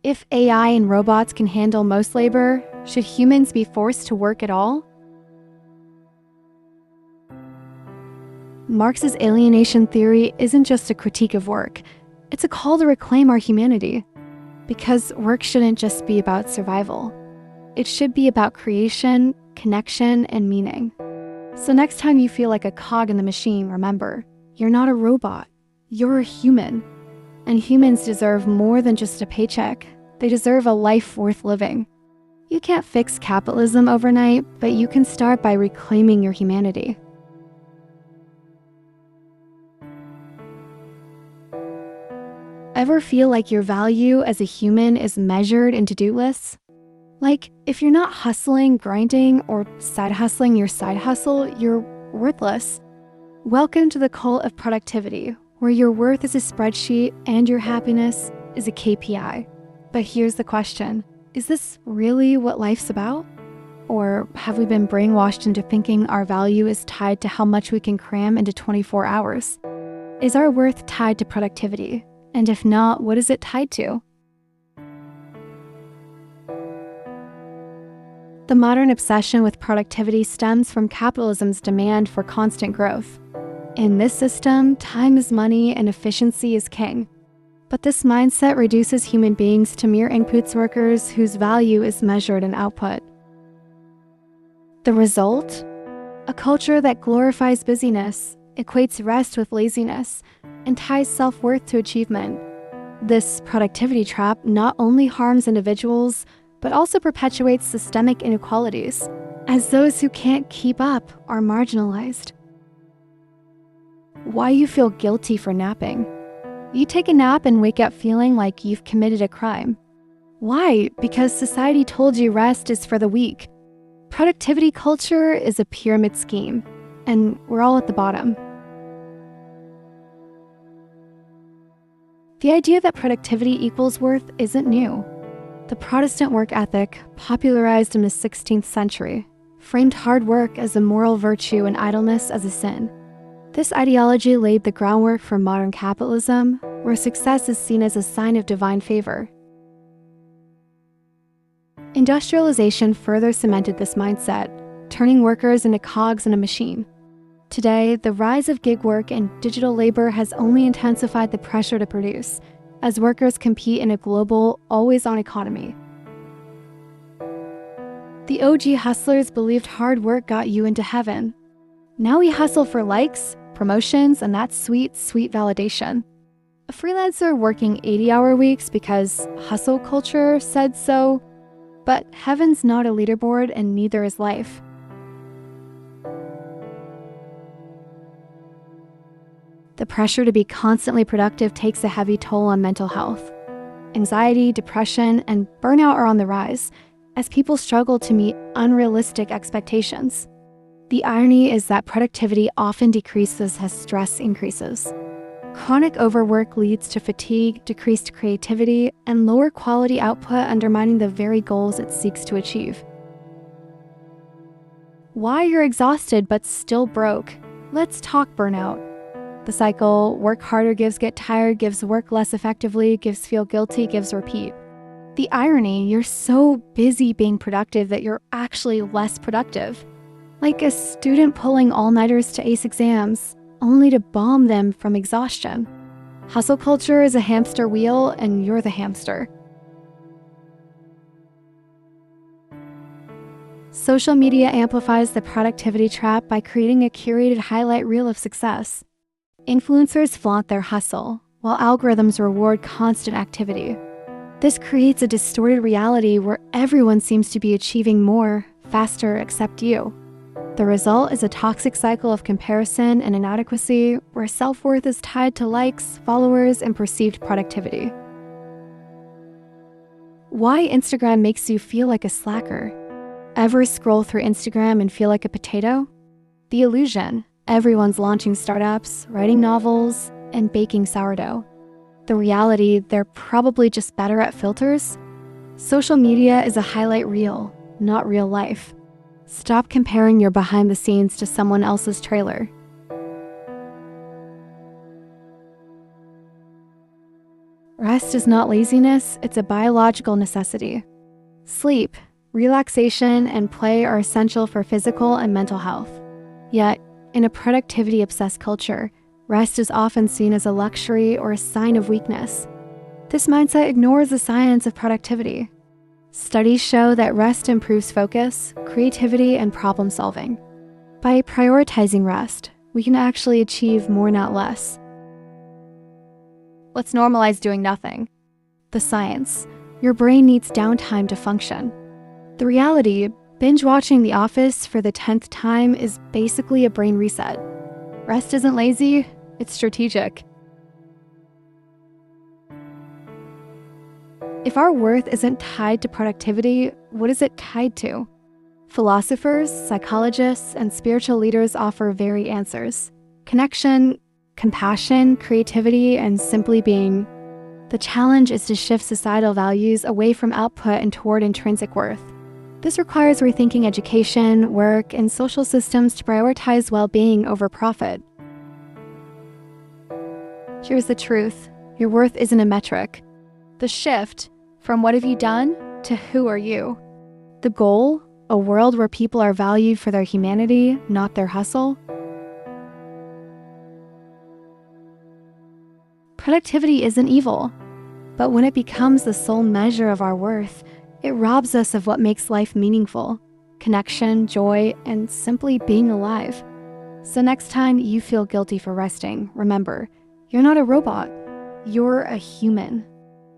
If AI and robots can handle most labor, should humans be forced to work at all? Marx's alienation theory isn't just a critique of work, it's a call to reclaim our humanity. Because work shouldn't just be about survival. It should be about creation, connection, and meaning. So next time you feel like a cog in the machine, remember, you're not a robot, you're a human. And humans deserve more than just a paycheck. They deserve a life worth living. You can't fix capitalism overnight, but you can start by reclaiming your humanity. Ever feel like your value as a human is measured in to-do lists? Like, if you're not hustling, grinding, or side hustling your side hustle, you're worthless. Welcome to the cult of productivity, where your worth is a spreadsheet and your happiness is a KPI. But here's the question, is this really what life's about? Or have we been brainwashed into thinking our value is tied to how much we can cram into 24 hours? Is our worth tied to productivity? And if not, what is it tied to? The modern obsession with productivity stems from capitalism's demand for constant growth. In this system, time is money and efficiency is king. But this mindset reduces human beings to mere inputs workers whose value is measured in output. The result? A culture that glorifies busyness, equates rest with laziness, and ties self-worth to achievement. This productivity trap not only harms individuals, but also perpetuates systemic inequalities, as those who can't keep up are marginalized. Why you feel guilty for napping? You take a nap and wake up feeling like you've committed a crime. Why? Because society told you rest is for the weak. Productivity culture is a pyramid scheme, and we're all at the bottom. The idea that productivity equals worth isn't new. The Protestant work ethic, popularized in the 16th century, framed hard work as a moral virtue and idleness as a sin. This ideology laid the groundwork for modern capitalism, where success is seen as a sign of divine favor. Industrialization further cemented this mindset, turning workers into cogs in a machine. Today, the rise of gig work and digital labor has only intensified the pressure to produce, as workers compete in a global, always-on economy. The OG hustlers believed hard work got you into heaven. Now we hustle for likes, promotions, and that sweet, sweet validation. A freelancer working 80-hour weeks because hustle culture said so, but heaven's not a leaderboard and neither is life. The pressure to be constantly productive takes a heavy toll on mental health. Anxiety, depression, and burnout are on the rise as people struggle to meet unrealistic expectations. The irony is that productivity often decreases as stress increases. Chronic overwork leads to fatigue, decreased creativity, and lower quality output, undermining the very goals it seeks to achieve. Why you're exhausted but still broke? Let's talk burnout. The cycle, work harder gives get tired, gives work less effectively, gives feel guilty, gives repeat. The irony, you're so busy being productive that you're actually less productive. Like a student pulling all-nighters to ace exams, only to bomb them from exhaustion. Hustle culture is a hamster wheel, and you're the hamster. Social media amplifies the productivity trap by creating a curated highlight reel of success. Influencers flaunt their hustle, while algorithms reward constant activity. This creates a distorted reality where everyone seems to be achieving more, faster, except you. The result is a toxic cycle of comparison and inadequacy, where self-worth is tied to likes, followers, and perceived productivity. Why Instagram makes you feel like a slacker? Ever scroll through Instagram and feel like a potato? The illusion. Everyone's launching startups, writing novels, and baking sourdough. The reality, they're probably just better at filters. Social media is a highlight reel, not real life. Stop comparing your behind the scenes to someone else's trailer. Rest is not laziness, it's a biological necessity. Sleep, relaxation, and play are essential for physical and mental health. Yet, in a productivity-obsessed culture, rest is often seen as a luxury or a sign of weakness. This mindset ignores the science of productivity. Studies show that rest improves focus, creativity, and problem solving. By prioritizing rest, we can actually achieve more, not less. Let's normalize doing nothing. The science. Your brain needs downtime to function. The reality, binge watching The Office for the 10th time is basically a brain reset. Rest isn't lazy, it's strategic. If our worth isn't tied to productivity, what is it tied to? Philosophers, psychologists, and spiritual leaders offer varied answers. Connection, compassion, creativity, and simply being. The challenge is to shift societal values away from output and toward intrinsic worth. This requires rethinking education, work, and social systems to prioritize well-being over profit. Here's the truth. Your worth isn't a metric. The shift from what have you done to who are you? The goal, a world where people are valued for their humanity, not their hustle. Productivity isn't evil, but when it becomes the sole measure of our worth, it robs us of what makes life meaningful: connection, joy, and simply being alive. So next time you feel guilty for resting, remember, you're not a robot, you're a human.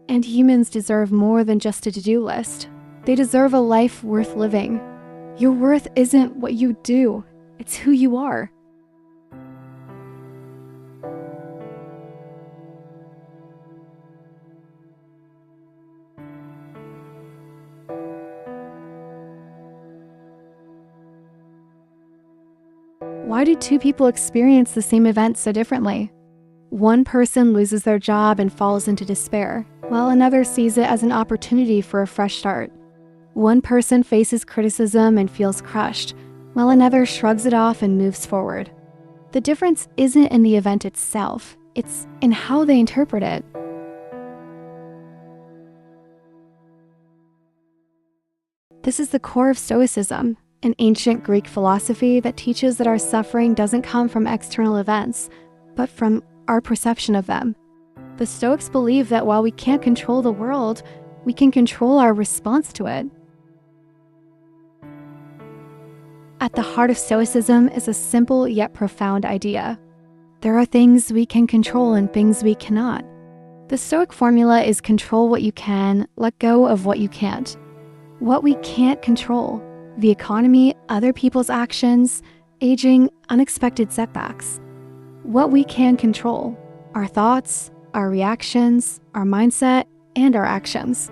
And humans deserve more than just a to-do list. They deserve a life worth living. Your worth isn't what you do, it's who you are. Why do two people experience the same event so differently? One person loses their job and falls into despair, while another sees it as an opportunity for a fresh start. One person faces criticism and feels crushed, while another shrugs it off and moves forward. The difference isn't in the event itself, it's in how they interpret it. This is the core of Stoicism, an ancient Greek philosophy that teaches that our suffering doesn't come from external events, but from our perception of them. The Stoics believe that while we can't control the world, we can control our response to it. At the heart of Stoicism is a simple yet profound idea. There are things we can control and things we cannot. The Stoic formula is control what you can, let go of what you can't. What we can't control: the economy, other people's actions, aging, unexpected setbacks. What we can control: our thoughts, our reactions, our mindset, and our actions.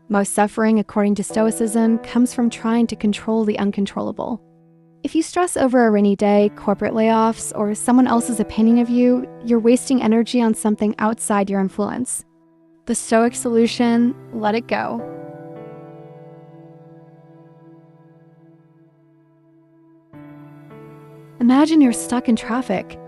Most suffering, according to Stoicism, comes from trying to control the uncontrollable. If you stress over a rainy day, corporate layoffs, or someone else's opinion of you, you're wasting energy on something outside your influence. The Stoic solution: let it go. Imagine you're stuck in traffic.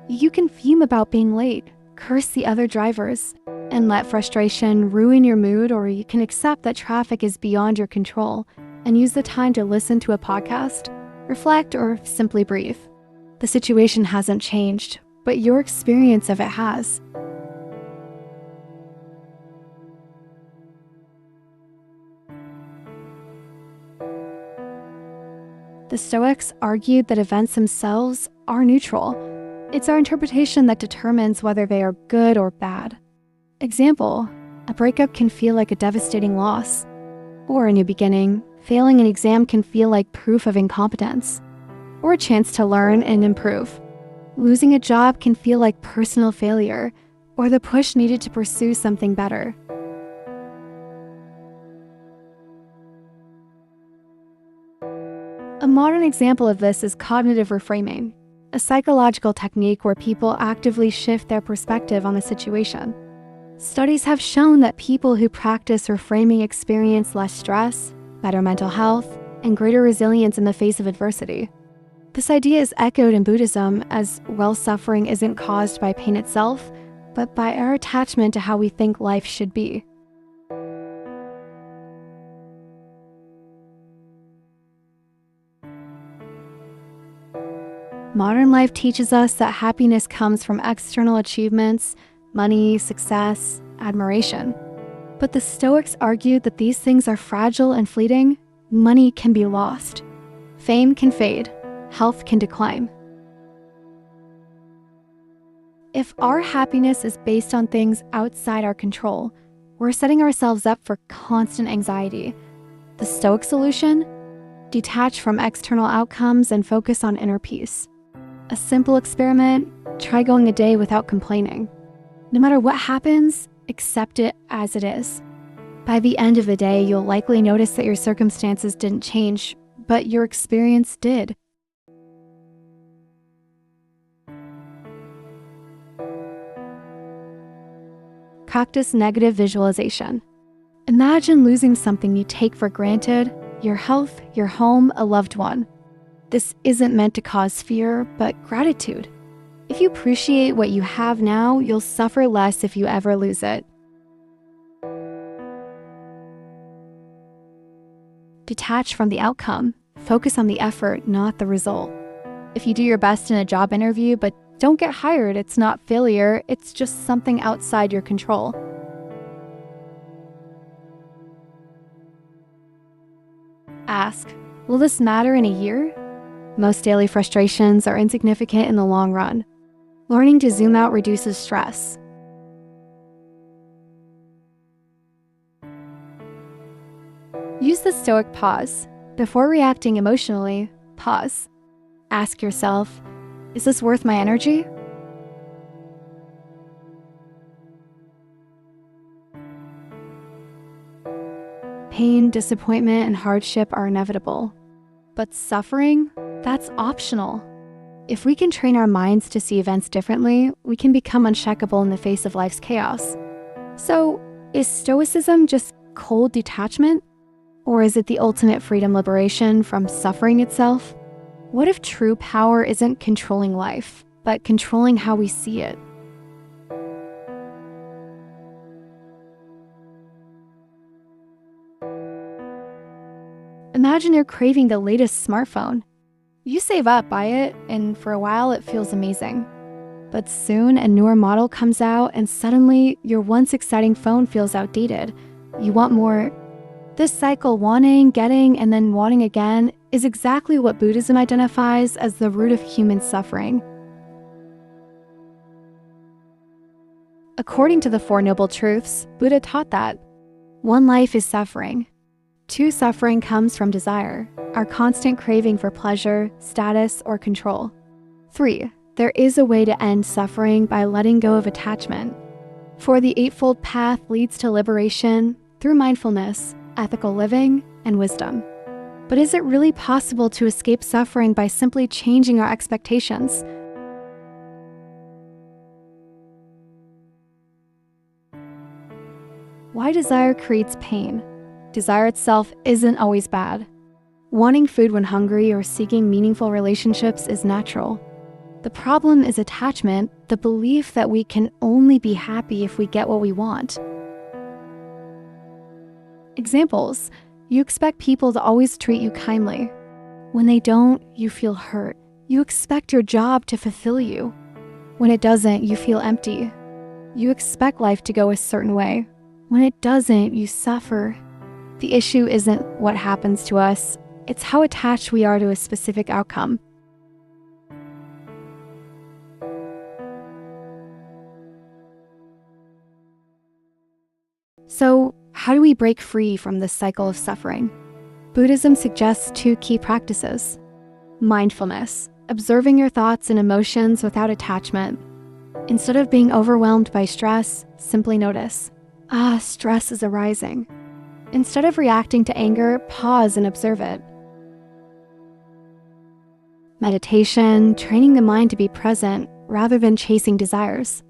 You can fume about being late, curse the other drivers, and let frustration ruin your mood, or you can accept that traffic is beyond your control and use the time to listen to a podcast, reflect, or simply breathe. The situation hasn't changed, but your experience of it has. The Stoics argued that events themselves are neutral. It's our interpretation that determines whether they are good or bad. Example: a breakup can feel like a devastating loss. Or a new beginning, failing an exam can feel like proof of incompetence. Or a chance to learn and improve. Losing a job can feel like personal failure, or the push needed to pursue something better. A modern example of this is cognitive reframing, a psychological technique where people actively shift their perspective on the situation. Studies have shown that people who practice reframing experience less stress, better mental health, and greater resilience in the face of adversity. This idea is echoed in Buddhism as, well, suffering isn't caused by pain itself, but by our attachment to how we think life should be. Modern life teaches us that happiness comes from external achievements, money, success, admiration. But the Stoics argued that these things are fragile and fleeting. Money can be lost. Fame can fade. Health can decline. If our happiness is based on things outside our control, we're setting ourselves up for constant anxiety. The Stoic solution? Detach from external outcomes and focus on inner peace. A simple experiment: try going a day without complaining. No matter what happens, accept it as it is. By the end of the day, you'll likely notice that your circumstances didn't change, but your experience did. Practice negative visualization. Imagine losing something you take for granted: your health, your home, a loved one. This isn't meant to cause fear, but gratitude. If you appreciate what you have now, you'll suffer less if you ever lose it. Detach from the outcome. Focus on the effort, not the result. If you do your best in a job interview but don't get hired, it's not failure, it's just something outside your control. Ask, will this matter in a year? Most daily frustrations are insignificant in the long run. Learning to zoom out reduces stress. Use the Stoic pause. Before reacting emotionally, pause. Ask yourself, is this worth my energy? Pain, disappointment, and hardship are inevitable. But suffering, that's optional. If we can train our minds to see events differently, we can become unshakable in the face of life's chaos. So, is Stoicism just cold detachment? Or is it the ultimate freedom liberation from suffering itself? What if true power isn't controlling life, but controlling how we see it? Imagine you're craving the latest smartphone. You save up, buy it, and for a while it feels amazing. But soon a newer model comes out and suddenly your once exciting phone feels outdated. You want more. This cycle, wanting, getting, and then wanting again, is exactly what Buddhism identifies as the root of human suffering. According to the Four Noble Truths, Buddha taught that 1, life is suffering. 2, suffering comes from desire, our constant craving for pleasure, status, or control. 3, there is a way to end suffering by letting go of attachment. 4, the Eightfold Path leads to liberation through mindfulness, ethical living, and wisdom. But is it really possible to escape suffering by simply changing our expectations? Why desire creates pain? Desire itself isn't always bad. Wanting food when hungry or seeking meaningful relationships is natural. The problem is attachment, the belief that we can only be happy if we get what we want. Examples: you expect people to always treat you kindly. When they don't, you feel hurt. You expect your job to fulfill you. When it doesn't, you feel empty. You expect life to go a certain way. When it doesn't, you suffer. The issue isn't what happens to us, it's how attached we are to a specific outcome. So, how do we break free from this cycle of suffering? Buddhism suggests 2 key practices. Mindfulness, observing your thoughts and emotions without attachment. Instead of being overwhelmed by stress, simply notice, stress is arising. Instead of reacting to anger, pause and observe it. Meditation, training the mind to be present rather than chasing desires.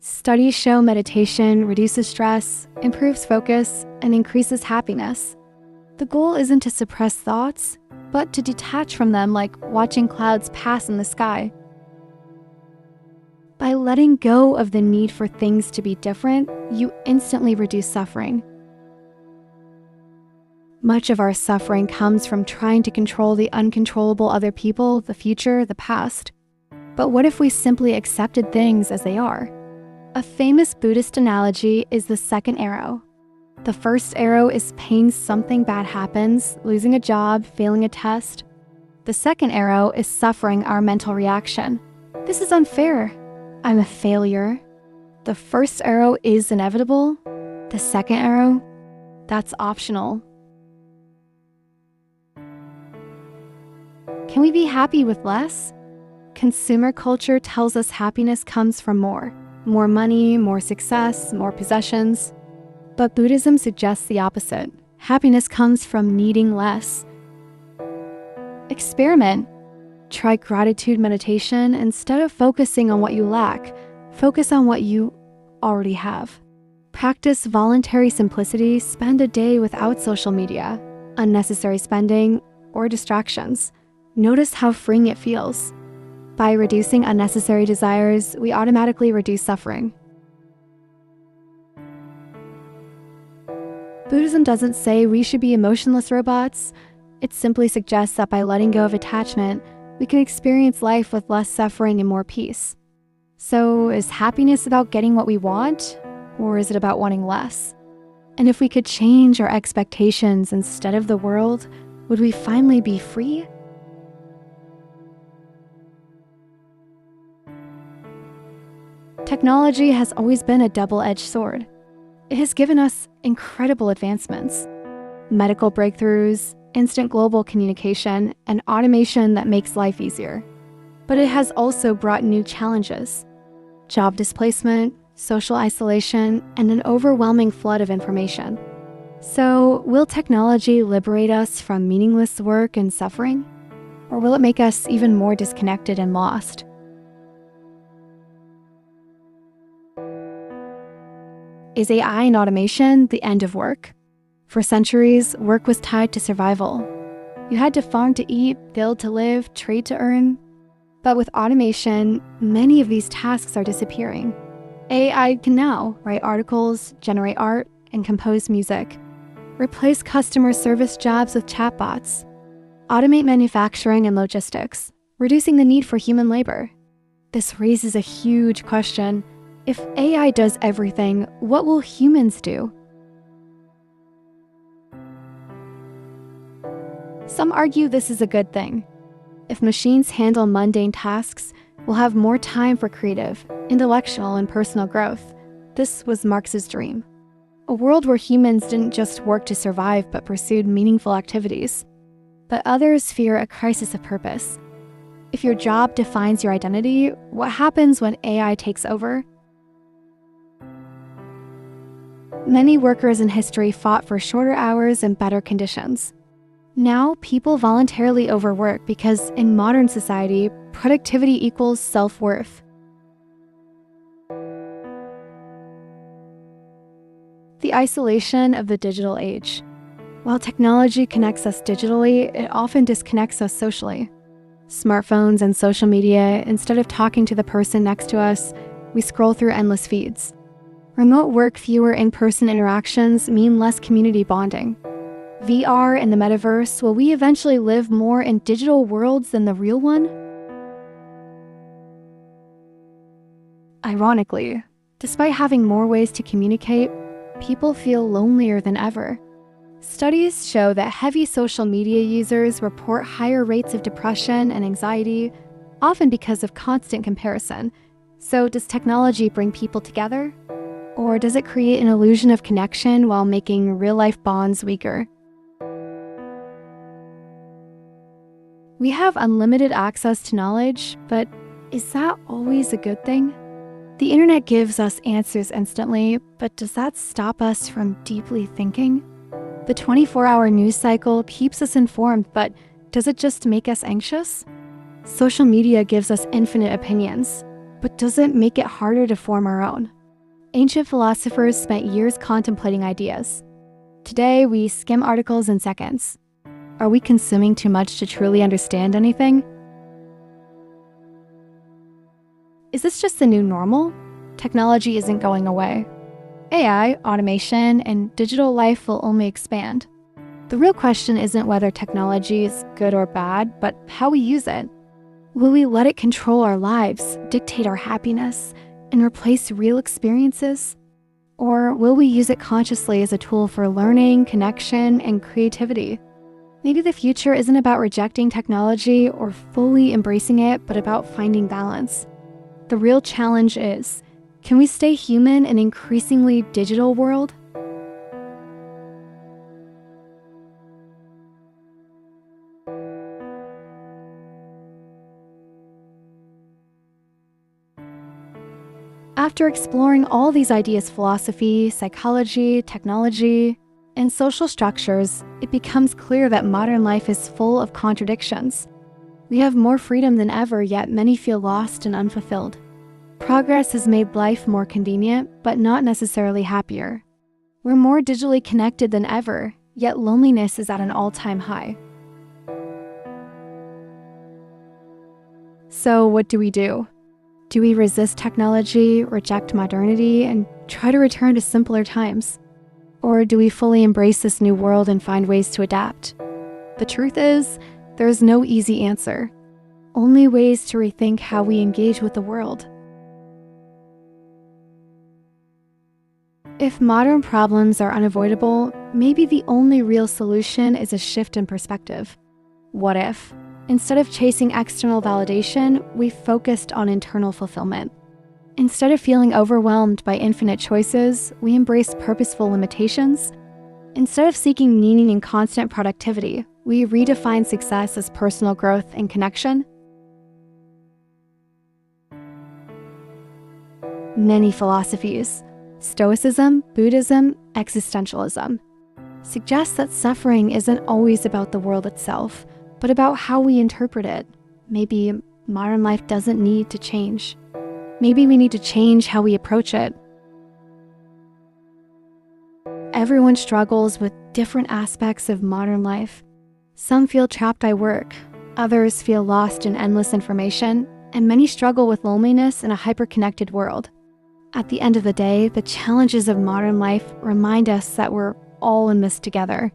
Studies show meditation reduces stress, improves focus, and increases happiness. The goal isn't to suppress thoughts, but to detach from them like watching clouds pass in the sky. By letting go of the need for things to be different, you instantly reduce suffering. Much of our suffering comes from trying to control the uncontrollable other people, the future, the past. But what if we simply accepted things as they are? A famous Buddhist analogy is the second arrow. The first arrow is pain something bad happens, losing a job, failing a test. The second arrow is suffering our mental reaction. This is unfair. I'm a failure. The first arrow is inevitable. The second arrow, that's optional. Can we be happy with less? Consumer culture tells us happiness comes from more money, more success, more possessions. But Buddhism suggests the opposite. Happiness comes from needing less. Experiment. Try gratitude meditation. Instead of focusing on what you lack, focus on what you already have. Practice voluntary simplicity. Spend a day without social media, unnecessary spending, or distractions. Notice how freeing it feels. By reducing unnecessary desires, we automatically reduce suffering. Buddhism doesn't say we should be emotionless robots. It simply suggests that by letting go of attachment, we can experience life with less suffering and more peace. So, is happiness about getting what we want, or is it about wanting less? And if we could change our expectations instead of the world, would we finally be free? Technology has always been a double-edged sword. It has given us incredible advancements, medical breakthroughs, instant global communication, and automation that makes life easier. But it has also brought new challenges: job displacement, social isolation, and an overwhelming flood of information. So, will technology liberate us from meaningless work and suffering? Or will it make us even more disconnected and lost? Is AI and automation the end of work? For centuries, work was tied to survival. You had to farm to eat, build to live, trade to earn. But with automation, many of these tasks are disappearing. AI can now write articles, generate art, and compose music, replace customer service jobs with chatbots, automate manufacturing and logistics, reducing the need for human labor. This raises a huge question. If AI does everything, what will humans do? Some argue this is a good thing. If machines handle mundane tasks, we'll have more time for creative, intellectual, and personal growth. This was Marx's dream. A world where humans didn't just work to survive but pursued meaningful activities. But others fear a crisis of purpose. If your job defines your identity, what happens when AI takes over? Many workers in history fought for shorter hours and better conditions. Now, people voluntarily overwork because in modern society, productivity equals self-worth. The isolation of the digital age. While technology connects us digitally, it often disconnects us socially. Smartphones and social media, instead of talking to the person next to us, we scroll through endless feeds. Remote work, fewer in-person interactions mean less community bonding. VR and the metaverse, will we eventually live more in digital worlds than the real one? Ironically, despite having more ways to communicate, people feel lonelier than ever. Studies show that heavy social media users report higher rates of depression and anxiety, often because of constant comparison. So does technology bring people together? Or does it create an illusion of connection while making real-life bonds weaker? We have unlimited access to knowledge, but is that always a good thing? The internet gives us answers instantly, but does that stop us from deeply thinking? The 24-hour news cycle keeps us informed, but does it just make us anxious? Social media gives us infinite opinions, but does it make it harder to form our own? Ancient philosophers spent years contemplating ideas. Today, we skim articles in seconds. Are we consuming too much to truly understand anything? Is this just the new normal? Technology isn't going away. AI, automation, and digital life will only expand. The real question isn't whether technology is good or bad, but how we use it. Will we let it control our lives, dictate our happiness, and replace real experiences? Or will we use it consciously as a tool for learning, connection, and creativity? Maybe the future isn't about rejecting technology or fully embracing it, but about finding balance. The real challenge is, can we stay human in an increasingly digital world? After exploring all these ideas, philosophy, psychology, technology, and social structures, it becomes clear that modern life is full of contradictions. We have more freedom than ever, yet many feel lost and unfulfilled. Progress has made life more convenient, but not necessarily happier. We're more digitally connected than ever, yet loneliness is at an all-time high. So what do we do? Do we resist technology, reject modernity, and try to return to simpler times? Or do we fully embrace this new world and find ways to adapt? The truth is, there's no easy answer. Only ways to rethink how we engage with the world. If modern problems are unavoidable, maybe the only real solution is a shift in perspective. What if, instead of chasing external validation, we focused on internal fulfillment? Instead of feeling overwhelmed by infinite choices, we embrace purposeful limitations. Instead of seeking meaning in constant productivity, we redefine success as personal growth and connection. Many philosophies, Stoicism, Buddhism, existentialism, suggest that suffering isn't always about the world itself, but about how we interpret it. Maybe modern life doesn't need to change. Maybe we need to change how we approach it. Everyone struggles with different aspects of modern life. Some feel trapped by work, others feel lost in endless information, and many struggle with loneliness in a hyper-connected world. At the end of the day, the challenges of modern life remind us that we're all in this together,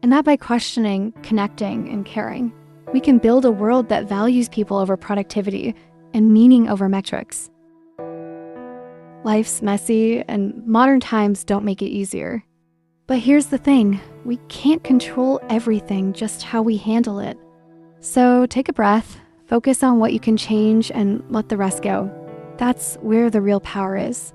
and that by questioning, connecting, and caring, we can build a world that values people over productivity and meaning over metrics. Life's messy, and modern times don't make it easier. But here's the thing, we can't control everything, just how we handle it. So take a breath, focus on what you can change, and let the rest go. That's where the real power is.